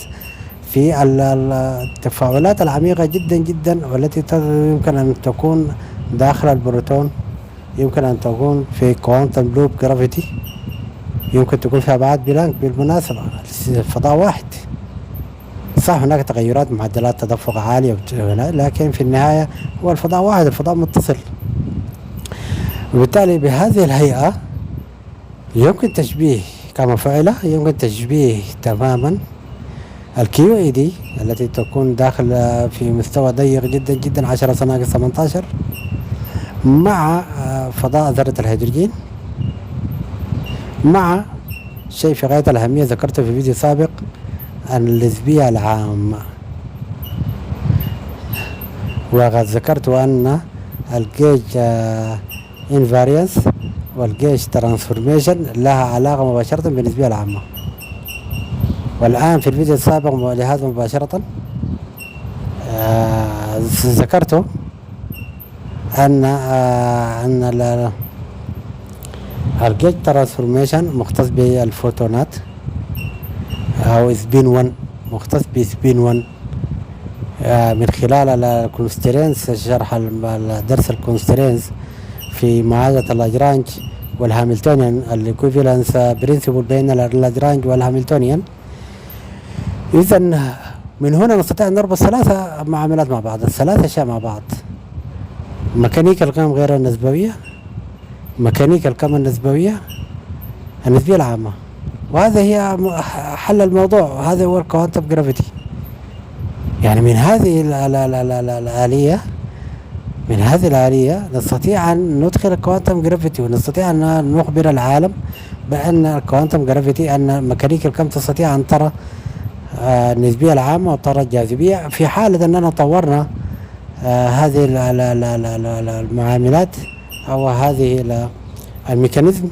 في التفاعلات العميقة جدا جدا، والتي يمكن أن تكون داخل البروتون، يمكن أن تكون في كوانتم لوب جرافيتي، يمكن تكون في أبعاد بلانك. بالمناسبة الفضاء واحد، صح هناك تغيرات معدلات تدفق عالية، لكن في النهاية هو الفضاء واحد، الفضاء متصل. وبالتالي بهذه الهيئة يمكن تشبيه كما فعل، يمكن تشبيه تماما الQED التي تكون داخل في مستوى ضيق جدا جدا 10⁻18 مع فضاء ذرة الهيدروجين، مع شيء في غاية الأهمية ذكرته في فيديو سابق، الجاذبية العامة. وقد ذكرت أن الجيج انفاريانس والجيج ترانسفورميشن لها علاقة مباشرة بالنسبة العامة. والآن في الفيديو السابق لهذا مباشرة ذكرت أن الجيج ترانسفورميشن مختص بالفوتونات أو سبين 1، مختص بسبين 1 من خلال الكونسترينز، شرح درس الكونسترينز في معادلة اللاجرانج والهاملتونيان، الايكوفالنس برنسبل بين اللاجرانج والهاملتونيان. إذا من هنا نستطيع أن نربط ثلاثة معاملات مع بعض، ثلاثة أشياء مع بعض: ميكانيكا القيم غير النسبوية، ميكانيكا القيم النسبوية، النسبية العامة. وهذا هي حل الموضوع، هذا هو الكوانتم جرافيتي. يعني من هذه الآلية نستطيع أن ندخل الكوانتم جرافيتي، ونستطيع أن نخبر العالم بأن الكوانتم جرافيتي، أن ميكانيكا الكم تستطيع أن ترى النسبية العامة وترى الجاذبية، في حالة أننا طورنا هذه المعاملات أو هذه الميكانيزم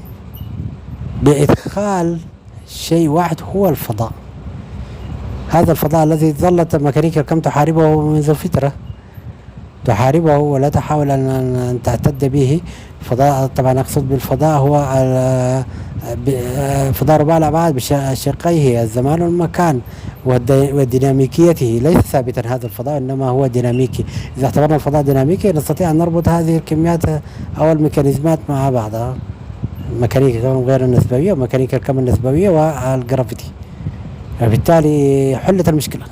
بإدخال شيء واحد هو الفضاء. هذا الفضاء الذي ظلت ميكانيكا الكم تحاربه منذ فترة، تحاربه ولا تحاول أن تعتد به. فضاء طبعا أقصد بالفضاء هو فضاء رباعي الأبعاد بشقيه الزمان والمكان وديناميكيته. ليس ثابتا هذا الفضاء، إنما هو ديناميكي. إذا اعتبرنا الفضاء ديناميكي نستطيع أن نربط هذه الكميات أو الميكانيزمات مع بعضها، ميكانيكا الكم غير النسبوية وميكانيكا الكم النسبوية والجرافيتي. وبالتالي حلت المشكلة.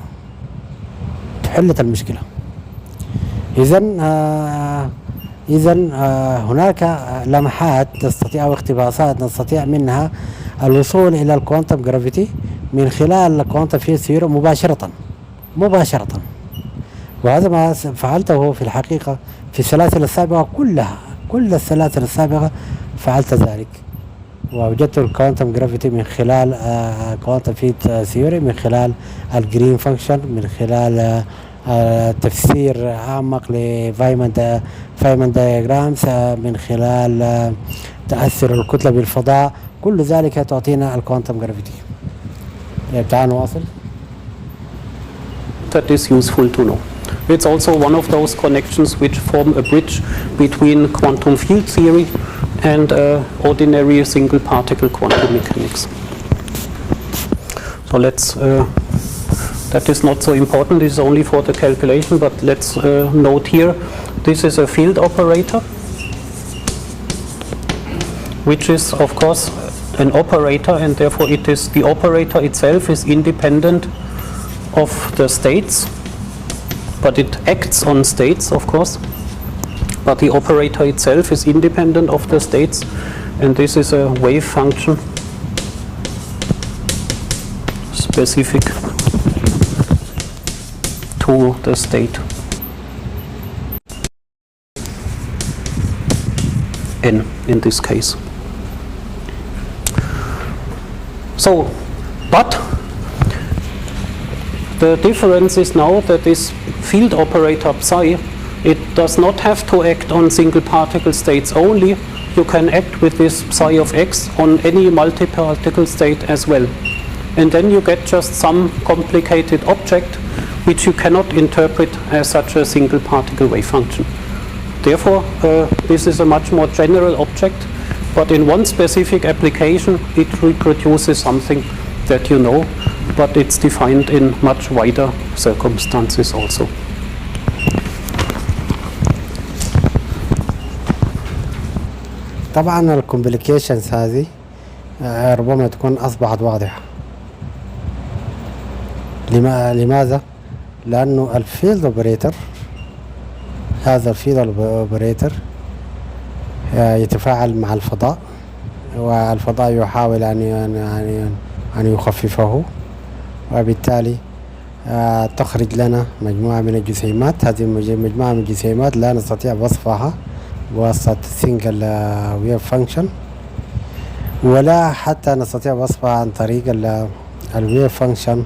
إذا هناك لمحات نستطيع أو اقتباسات نستطيع منها الوصول إلى الكوانتم جرافيتي من خلال الكوانتم فيلد ثيوري مباشرة. وهذا ما فعلته في الحقيقة في السلاسل السابقة كلها، كل السلاسل السابقة فعلت ذلك، ووجدت الكوانتم جرافيتي من خلال كوانتم فيلد ثيوري، من خلال الجرين فانكشن، من خلال تفسير أعمق لفايمن دايجرامز، من خلال تأثر الكتلة بالفضاء. كل ذلك تعطينا الكوانتم جرافيتي. تعال نواصل. That is useful to know. It's also one of those connections which form a bridge between quantum field theory and ordinary single particle quantum mechanics. So let's that is not so important, this is only for the calculation, but let's note here, this is a field operator, which is of course an operator, and therefore the operator itself is independent of the states, but it acts on states, of course, but the operator itself is independent of the states, and this is a wave function specific to the state n in this case. So, but the difference is now that this field operator psi, it does not have to act on single particle states only. You can act with this psi of x on any multi-particle state as well. And then you get just some complicated object which you cannot interpret as such a single particle wave function. Therefore, this is a much more general object, but in one specific application it reproduces something that you know, but it's defined in much wider circumstances also. طبعا الكومبليكيشنز هذه ربما تكون أصبحت واضحة. لماذا؟ لأنه الفيلد اوبريتور، هذا الفيلد اوبريتور يتفاعل مع الفضاء، والفضاء يحاول أن يخففه، وبالتالي تخرج لنا مجموعة من الجسيمات. هذه المجموعة من الجسيمات لا نستطيع وصفها بواسطة سنجل ويف فانكشن، ولا حتى نستطيع وصفها عن طريق الويف فانكشن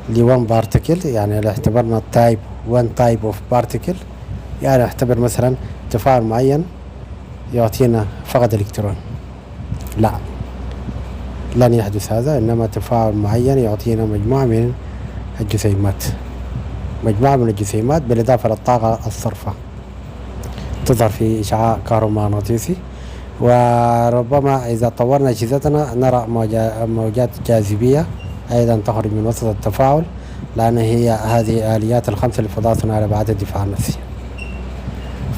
لون بارتكل. يعني لو اعتبرنا التايب one type of particle، يعني اعتبر مثلا تفاعل معين يعطينا فقط إلكترون، لا، لن يحدث هذا، إنما تفاعل معين يعطينا مجموعة من الجسيمات، مجموعة من الجسيمات بالإضافة للطاقة الصرفة تظهر في إشعاع كهرومغناطيسي. وربما إذا طورنا أجهزتنا نرى موجات جاذبية أيضا تخرج من وسط التفاعل، لأن هي هذه آليات الخمسة للفضاء الثنائي لأبعاد الدفاع النفسي.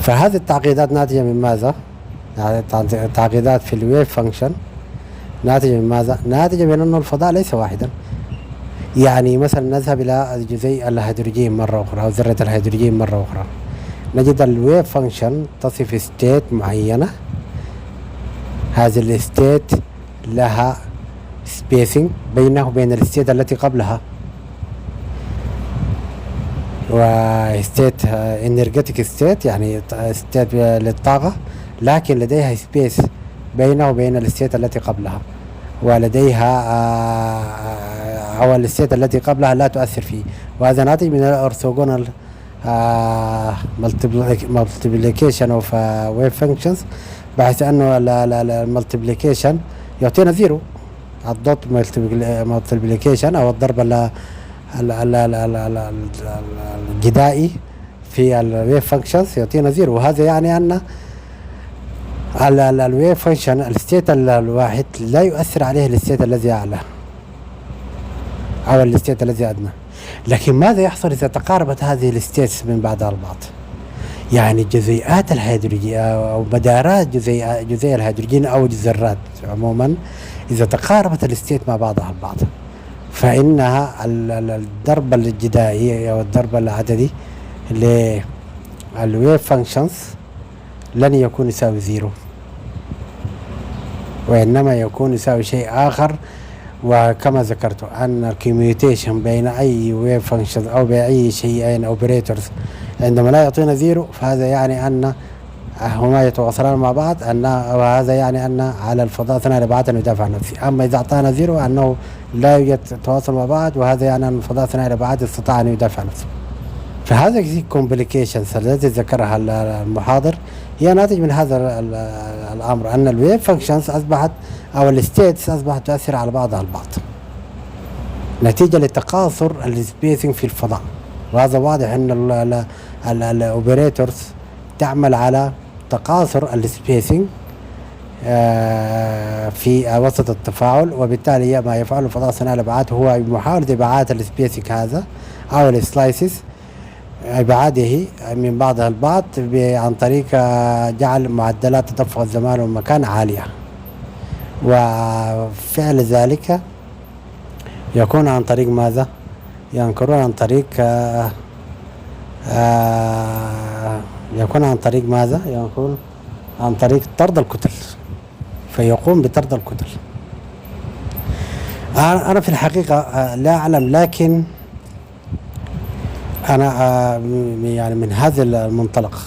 فهذه التعقيدات ناتجة من ماذا؟ يعني التعقيدات في الويف فانكشن ناتجة من ماذا؟ ناتجة من أن الفضاء ليس واحدا. يعني مثلا نذهب إلى جزيء الهيدروجين مرة أخرى أو ذرة الهيدروجين مرة أخرى، نجد الويف فانكشن تصف ستيت معينة، هذه الستيت لها سبيسنج بينه وبين الستيت التي قبلها، وستيت انرجيتك ستيت يعني ستيت للطاقة، لكن لديها سبيس بينه وبين الستيت التي قبلها، ولديها أو الستيت التي قبلها لا تؤثر فيه، وهذا ناتج من الأورثوغونال multiplication of wave functions، بحيث أنه المالتيبليكيشن يعطينا زيرو، الدوت multiplication أو الضرب الجدائي في الويف فانكشنز يعطينا زيرو، وهذا يعني أن الويف فانكشن الستيت الواحد لا يؤثر عليه الستيت الذي أعلى أو الستيت الذي أدنى. لكن ماذا يحصل إذا تقاربت هذه الستيتس من بعضها البعض؟ يعني جزيئات الهيدروجين أو مدارات جزيء الهيدروجين أو الذرات عموما إذا تقاربت الستيت مع بعضها البعض، فإنها الضرب الجدائي أو الضرب العددي للويف فانكشنز لن يكون يساوي زيرو، وإنما يكون يساوي شيء آخر. وكما ذكرت أن الكميوتيشن بين أي ويف فانكشن أو بأي شيئين أوبريتورز عندما لا يعطينا زيرو، فهذا يعني أن هما يتواصلان مع بعض، وهذا يعني أن على الفضاء الثنائي لأبعاد يدافع عن نفسه. أما إذا أعطانا زيرو أنه لا يوجد تواصل مع بعض، وهذا يعني أن الفضاء الثنائي لأبعاد استطاع أن يدافع عن نفسه. فهذه الكومبليكيشنز التي ذكرها المحاضر هي ناتج من هذا الأمر، أن الويف فانكشنز أصبحت أو الستيتس أصبحت تؤثر على بعضها البعض نتيجة لتقاصر السبيسنج في الفضاء، وهذا واضح أن الأوبريتورز تعمل على تقاصر السبيسنج في وسط التفاعل، وبالتالي ما يفعله الفضاء الثنائي لأبعاد هو محاولة إبعاد السبيسنج هذا أو السلايسز إبعاده من بعضها البعض عن طريق جعل معدلات تدفق الزمان والمكان عالية، وفعل ذلك يكون عن طريق ماذا؟ ينكرون عن طريق يكون عن طريق ماذا؟ يكون عن طريق طرد الكتل، فيقوم بطرد الكتل. أنا في الحقيقة لا أعلم، لكن أنا يعني من هذا المنطلق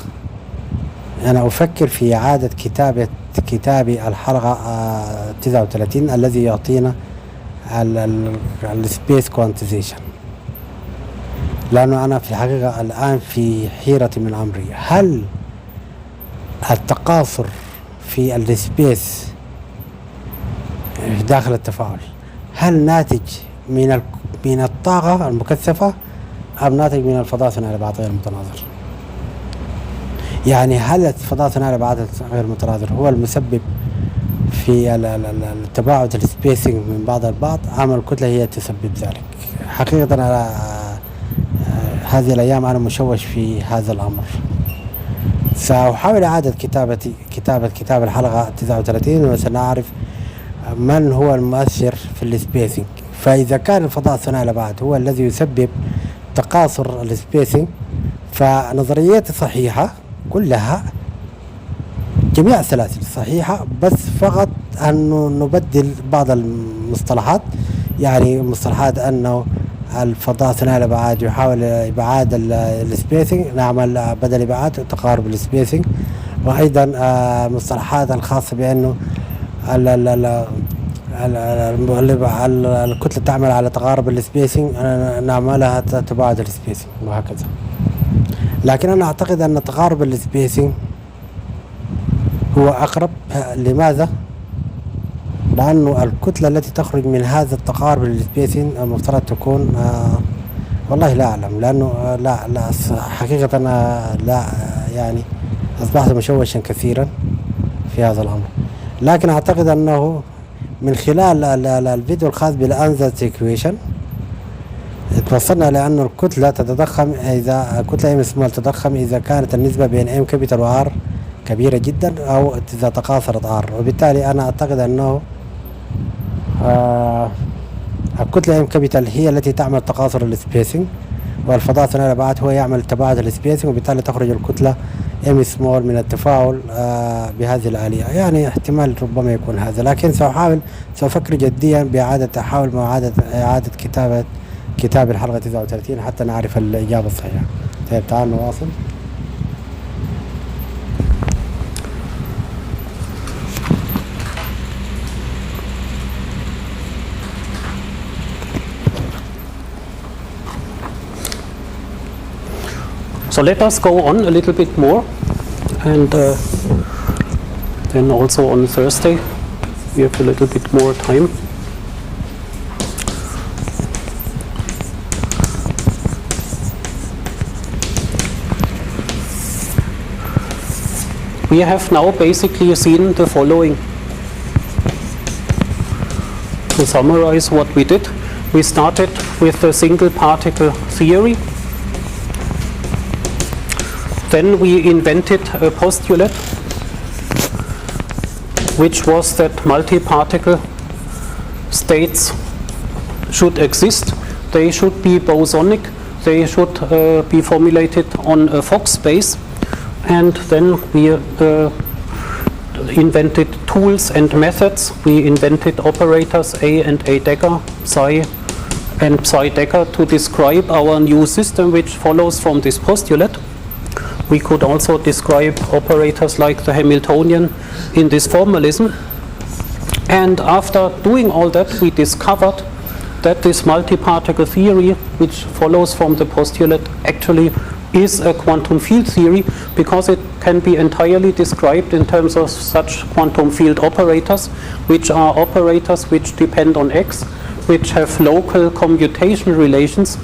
أنا أفكر في إعادة كتاب الحلقة 39 الذي يعطينا السبيس كوانتيزيشن، لأنه أنا في الحقيقة الآن في حيرة من أمري، هل التقاصر في السبيس داخل التفاعل هل ناتج من الطاقة المكثفة أم ناتج من الفضاء الثنائي لأبعاد غير متناظر؟ يعني هل الفضاء الثنائي لأبعاد غير متناظر هو المسبب في التباعد السبيسنج من بعض البعض أم الكتلة هي تسبب ذلك؟ حقيقة أنا هذه الأيام أنا مشوش في هذا الأمر. سأحاول إعادة كتابة كتاب الحلقة 39 وسنعرف من هو المؤثر في السبيسنج. فإذا كان الفضاء الثنائي لأبعاد هو الذي يسبب تقاصر السبيسنج فنظرياتي صحيحة كلها، جميع السلاسل صحيحة، بس فقط أنه نبدل بعض المصطلحات، يعني مصطلحات أنه الفضاء الثنائي لأبعاد يحاول إبعاد السبيسنج، نعمل بدل إبعاد تقارب السبيسنج، وأيضا مصطلحات الخاصة بأنه الكتلة تعمل على تقارب السبيسنج، نعملها تباعد السبيسنج، وهكذا. لكن أنا أعتقد أن تقارب السبيسنج هو أقرب. لماذا؟ لأنه الكتلة التي تخرج من هذا التقارب للسبيسنج المفترض تكون والله لا أعلم، لأنه لا حقيقة أنا لا يعني أصبحت مشوشا كثيرا في هذا الأمر. لكن أعتقد أنه من خلال الفيديو الخاص بالأنزلت إيكويشن توصلنا لأن الكتلة تتضخم إذا كتلة M small تتضخم إذا كانت النسبة بين M capital و R كبيرة جدا أو إذا تقاصرت R. وبالتالي أنا أعتقد أنه الكتلة M capital هي التي تعمل تقاصر السبيسنج، والفضاء ثنائي الأبعاد هو يعمل تباعد السبيسنج، وبالتالي تخرج الكتلة M small من التفاعل بهذه الآلية. يعني احتمال ربما يكون هذا، لكن سأفكر جديا أحاول إعادة كتاب الحلقة 39 حتى نعرف الإجابة الصحيحة. طيب تعال نواصل. So let us go on a little bit more, and then also on Thursday we have a little bit more time. We have now basically seen the following. To summarize what we did, we started with the single particle theory. Then we invented a postulate, which was that multi-particle states should exist. They should be bosonic. They should be formulated on a Fock space. And then we invented tools and methods. We invented operators A and A dagger, psi and psi dagger to describe our new system, which follows from this postulate. We could also describe operators like the Hamiltonian in this formalism. And after doing all that, we discovered that this multi-particle theory, which follows from the postulate, actually is a quantum field theory, because it can be entirely described in terms of such quantum field operators, which are operators which depend on X, which have local commutation relations,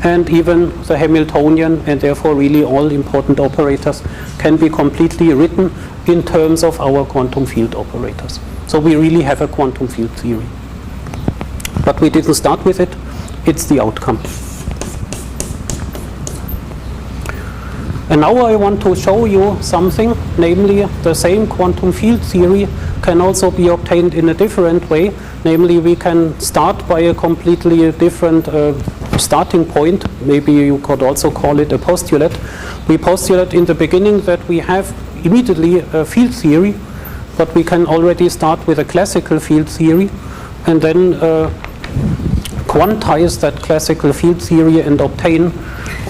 and even the Hamiltonian, and therefore really all important operators, can be completely written in terms of our quantum field operators. So we really have a quantum field theory. But we didn't start with it, it's the outcome. And now I want to show you something, namely the same quantum field theory can also be obtained in a different way. Namely, we can start by a completely different starting point. Maybe you could also call it a postulate. We postulate in the beginning that we have immediately a field theory, but we can already start with a classical field theory and then quantize that classical field theory and obtain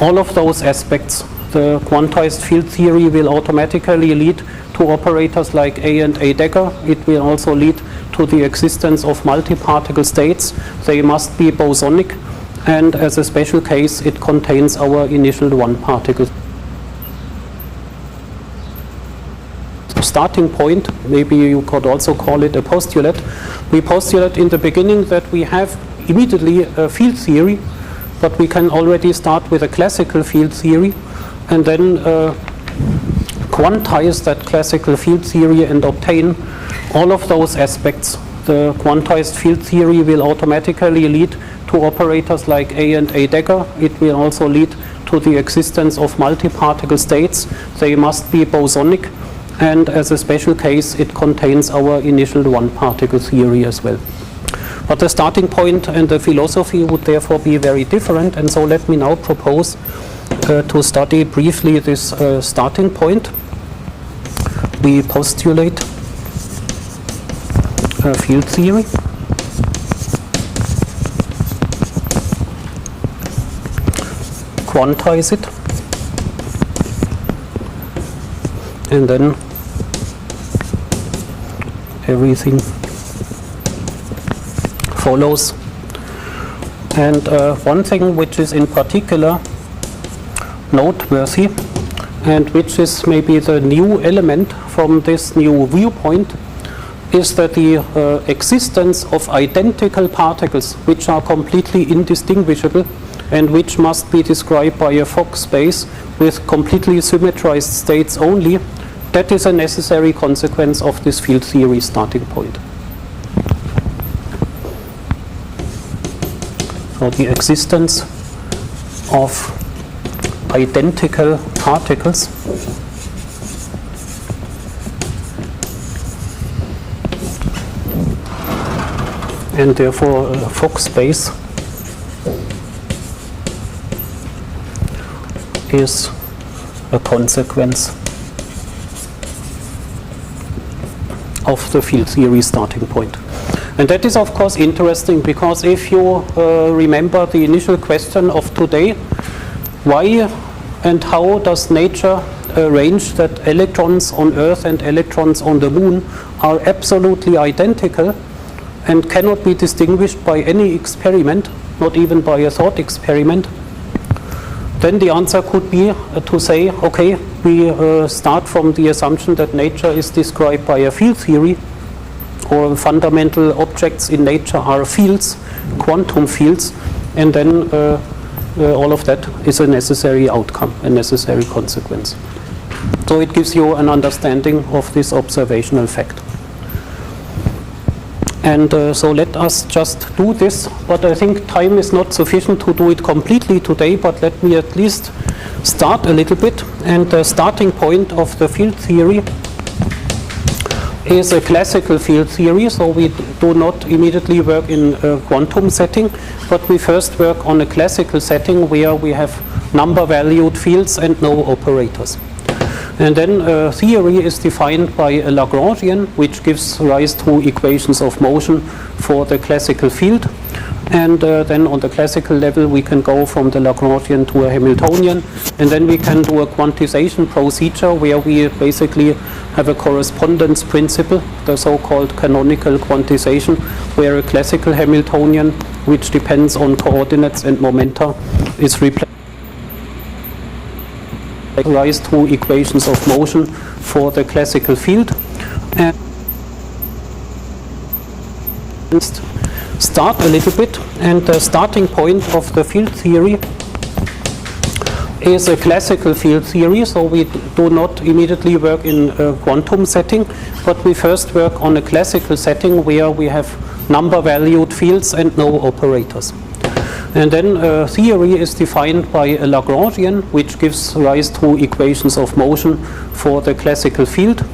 all of those aspects. The quantized field theory will automatically lead to operators like A and A dagger. It will also lead to the existence of multi-particle states. They must be bosonic, and as a special case, it contains our initial one-particle starting point. Maybe you could also call it a postulate. We postulate in the beginning that we have immediately a field theory, but we can already start with a classical field theory and then quantize that classical field theory and obtain all of those aspects. The quantized field theory will automatically lead to operators like A and A dagger. It will also lead to the existence of multi-particle states. They must be bosonic, and as a special case, it contains our initial one-particle theory as well. But the starting point and the philosophy would therefore be very different, and so let me now propose to study briefly this starting point. We postulate a field theory. Quantize it, and then everything follows. And one thing which is in particular noteworthy and which is maybe the new element from this new viewpoint, is that the existence of identical particles which are completely indistinguishable and which must be described by a Fock space with completely symmetrized states only, that is a necessary consequence of this field theory starting point. So the existence of identical particles and therefore a Fock space is a consequence of the field theory starting point. And that is of course interesting, because if you remember the initial question of today, why and how does nature arrange that electrons on Earth and electrons on the Moon are absolutely identical and cannot be distinguished by any experiment, not even by a thought experiment, then the answer could be to say, okay, we start from the assumption that nature is described by a field theory, or fundamental objects in nature are fields, quantum fields, and then all of that is a necessary outcome, a necessary consequence. So it gives you an understanding of this observational fact. And so let us just do this, but I think time is not sufficient to do it completely today, but let me at least start a little bit. And the starting point of the field theory is a classical field theory, so we do not immediately work in a quantum setting, but we first work on a classical setting where we have number-valued fields and no operators. And then theory is defined by a Lagrangian, which gives rise to equations of motion for the classical field. And then on the classical level we can go from the Lagrangian to a Hamiltonian, and then we can do a quantization procedure where we basically have a correspondence principle, the so-called canonical quantization, where a classical Hamiltonian, which depends on coordinates and momenta, is replaced rise to equations of motion for the classical field. And start a little bit, and the starting point of the field theory is a classical field theory, so we do not immediately work in a quantum setting, but we first work on a classical setting where we have number-valued fields and no operators. And then theory is defined by a Lagrangian, which gives rise to equations of motion for the classical field.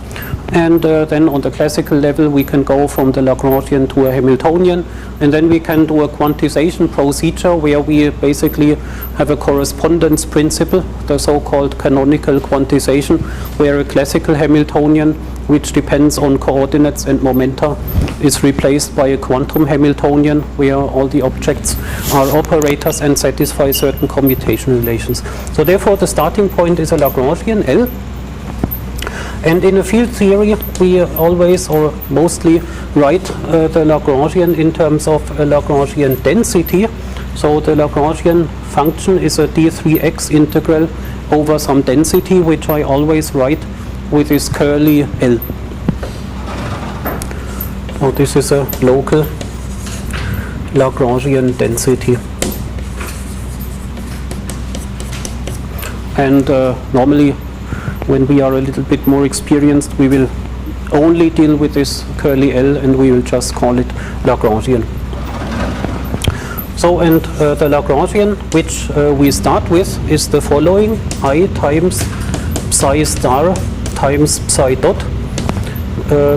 And then on the classical level we can go from the Lagrangian to a Hamiltonian, and then we can do a quantization procedure where we basically have a correspondence principle, the so-called canonical quantization, where a classical Hamiltonian, which depends on coordinates and momenta, is replaced by a quantum Hamiltonian where all the objects are operators and satisfy certain commutation relations. So therefore the starting point is a Lagrangian, L. And in a field theory we always or mostly write the Lagrangian in terms of a Lagrangian density. So the Lagrangian function is a d3x integral over some density, which I always write with this curly L. So this is a local Lagrangian density. And normally when we are a little bit more experienced, we will only deal with this curly L and we will just call it Lagrangian. So, and the Lagrangian which we start with is the following: I times psi star times psi dot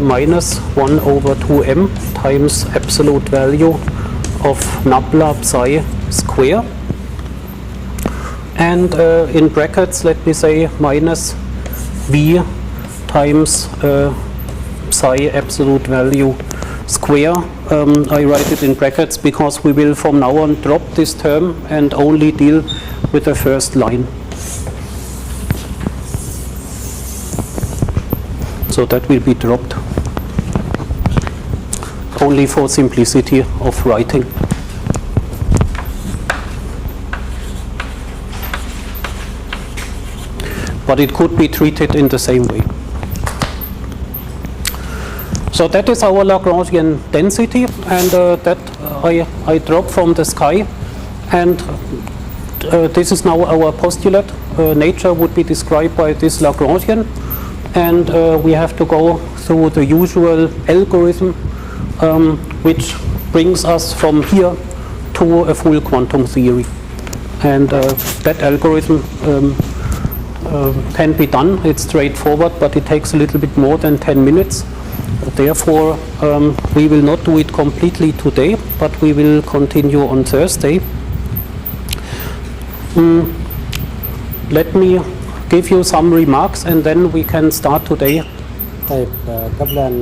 minus 1 over 2m times absolute value of nabla psi square, and in brackets let me say minus v times psi absolute value square. I write it in brackets because we will from now on drop this term and only deal with the first line. So that will be dropped only for simplicity of writing. but it could be treated in the same way. So that is our Lagrangian density, and that I drop from the sky, and this is now our postulate. Nature would be described by this Lagrangian, and we have to go through the usual algorithm, which brings us from here to a full quantum theory. And that algorithm can be done. It's straightforward, but it takes a little bit more than 10 minutes. Therefore, we will not do it completely today, but we will continue on Thursday. Let me give you some remarks and then we can start today. طيب قبل أن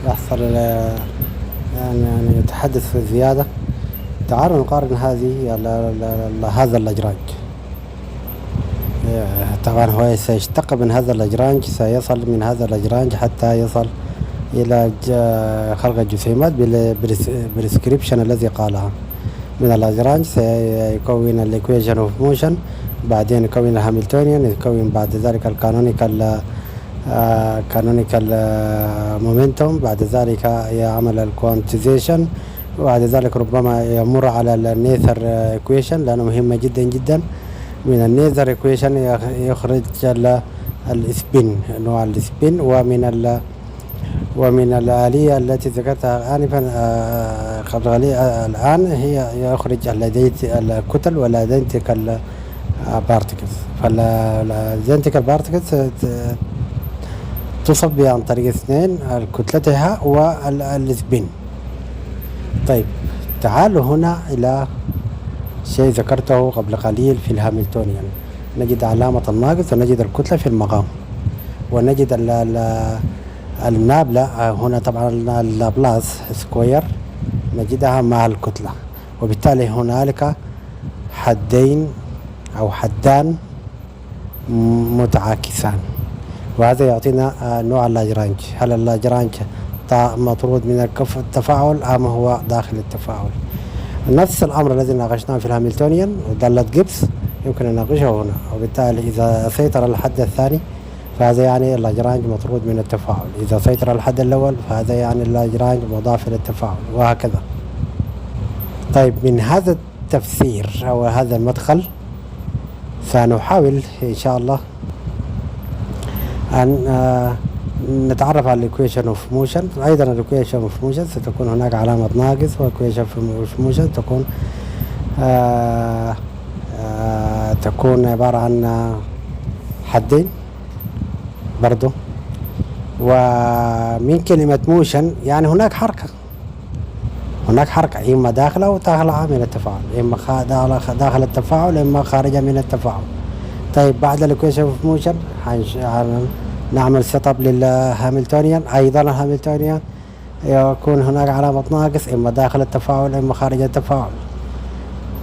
يحصل يعني يتحدث في الزيادة، تعالوا نقارن هذا اللاجرانج. طبعا هو سيشتق من هذا اللاجرانج، سيصل من هذا اللاجرانج حتى يصل إلى خلق الجسيمات بالديسكريبشن الذي قالها. من اللاجرانج سيكون الإيكويشن اوف موشن، بعدين يكون الهاملتونيان، يكون بعد ذلك الكانونيكال مومنتوم، بعد ذلك يعمل الكوانتيزيشن، وبعد ذلك ربما يمر على النيثر ايكويشن لأنه مهمة جدا جدا. من النيثر ايكويشن يخرج السبين، نوع السبين، ومن الآلية التي ذكرتها آنفا قبل قليل الآن هي يخرج الكتل والإيدنتيكال بارتكلز. فالإيدنتيكال بارتكلز تصب عن طريق اثنين، كتلتها والسبين. طيب تعالوا هنا إلى شيء ذكرته قبل قليل في الهاملتونيان. نجد علامة الناقص ونجد الكتلة في المقام، ونجد النابلة هنا طبعا اللابلاس سكوير نجدها مع الكتلة، وبالتالي هنالك حدين أو حدان متعاكسان، وهذا يعطينا نوع اللاجرانج. هل اللاجرانج مطرود من التفاعل أم هو داخل التفاعل؟ نفس الأمر الذي ناقشناه في الهاملتونيان ودالة جيبس يمكن أن نناقشه هنا، وبالتالي إذا سيطر الحد الثاني فهذا يعني اللاجرانج مطرود من التفاعل، إذا سيطر الحد الأول فهذا يعني اللاجرانج مضاف للتفاعل، وهكذا. طيب من هذا التفسير أو هذا المدخل سنحاول إن شاء الله أن نتعرف على الإيكويشن اوف موشن. أيضا الإيكويشن اوف موشن ستكون هناك علامة ناقص، والإيكويشن اوف موشن تكون عبارة عن حدين برضو. ومن كلمة موشن يعني هناك حركة إما داخل أو طالعة من التفاعل، إما داخل التفاعل إما خارجة من التفاعل. طيب بعد الإيكويشن اوف موشن نعمل سيت اب للهاملتونيان. أيضا الهاملتونيان يكون هناك علامة ناقص إما داخل التفاعل إما خارج التفاعل.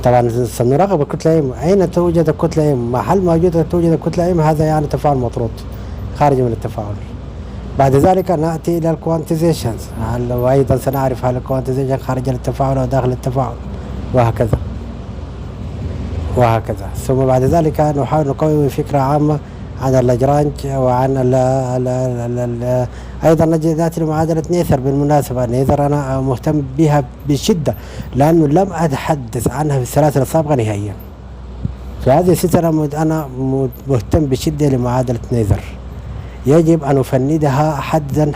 طبعا سنراقب الكتلة إم، أين توجد الكتلة إم، محل موجودة توجد الكتلة إم، هذا يعني تفاعل مطرود خارج من التفاعل. بعد ذلك نأتي إلى الكوانتيزيشنز، وأيضا سنعرف هل الكوانتيزيشن خارج التفاعل أو داخل التفاعل، وهكذا. ثم بعد ذلك نحاول نقوم فكرة عامة عن اللاجرانج وعن أيضا نأتي لمعادلة نيثر. بالمناسبة نيثر أنا مهتم بها بشدة لأنه لم أتحدث عنها في السلاسل السابقة نهائيا. في هذه السلسلة أنا مهتم بشدة لمعادلة نيثر، يجب أن نفندها حدا.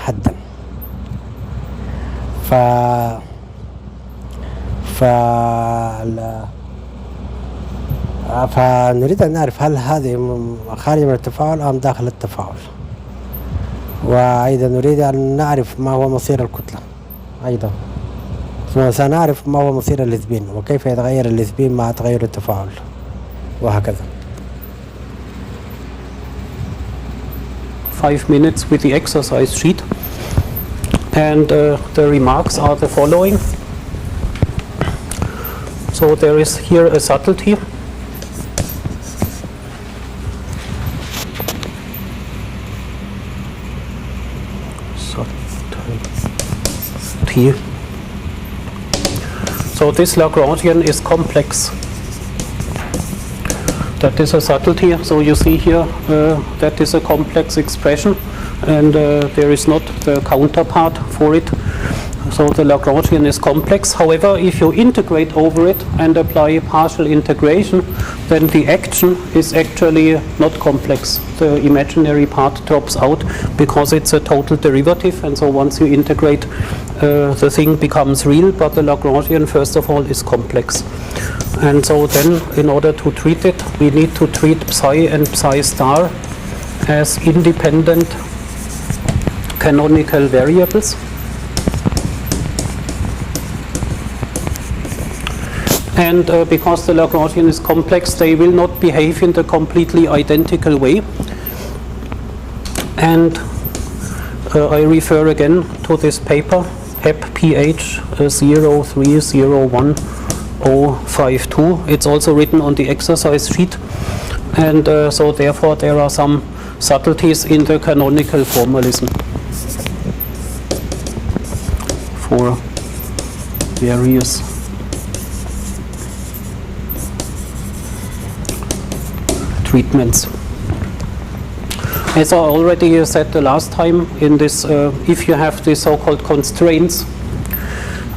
فنريد أن نعرف هل هذه خارج من التفاعل أم داخل التفاعل، وأيضا نريد أن نعرف ما هو مصير الكتلة أيضا، ثم سنعرف ما هو مصير السبين وكيف يتغير السبين مع تغير التفاعل، وهكذا. 5 minutes with the exercise sheet, and the remarks are the following. So there is here a subtlety. So this Lagrangian is complex. That is a subtlety. So you see here that is a complex expression, and there is not the counterpart for it. So the Lagrangian is complex. However, if you integrate over it and apply partial integration, then the action is actually not complex. The imaginary part drops out because it's a total derivative, and so once you integrate, the thing becomes real, but the Lagrangian, first of all, is complex. And so then, in order to treat it, we need to treat psi and psi star as independent canonical variables. And because the Lagrangian is complex, they will not behave in the completely identical way. And I refer again to this paper, HEP PH 0301.052. It's also written on the exercise sheet. And so therefore there are some subtleties in the canonical formalism for various treatments. As I already said the last time, in this, if you have the so-called constraints,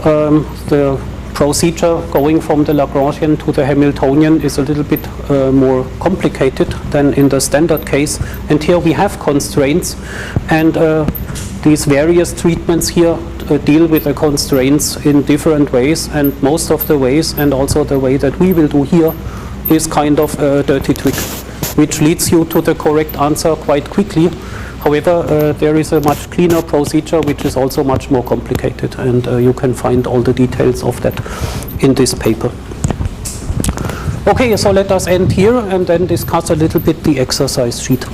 the procedure going from the Lagrangian to the Hamiltonian is a little bit more complicated than in the standard case. And here we have constraints, and these various treatments here deal with the constraints in different ways, and most of the ways, and also the way that we will do here, is kind of a dirty trick, which leads you to the correct answer quite quickly. However, there is a much cleaner procedure which is also much more complicated, and you can find all the details of that in this paper. Okay, so let us end here and then discuss a little bit the exercise sheet.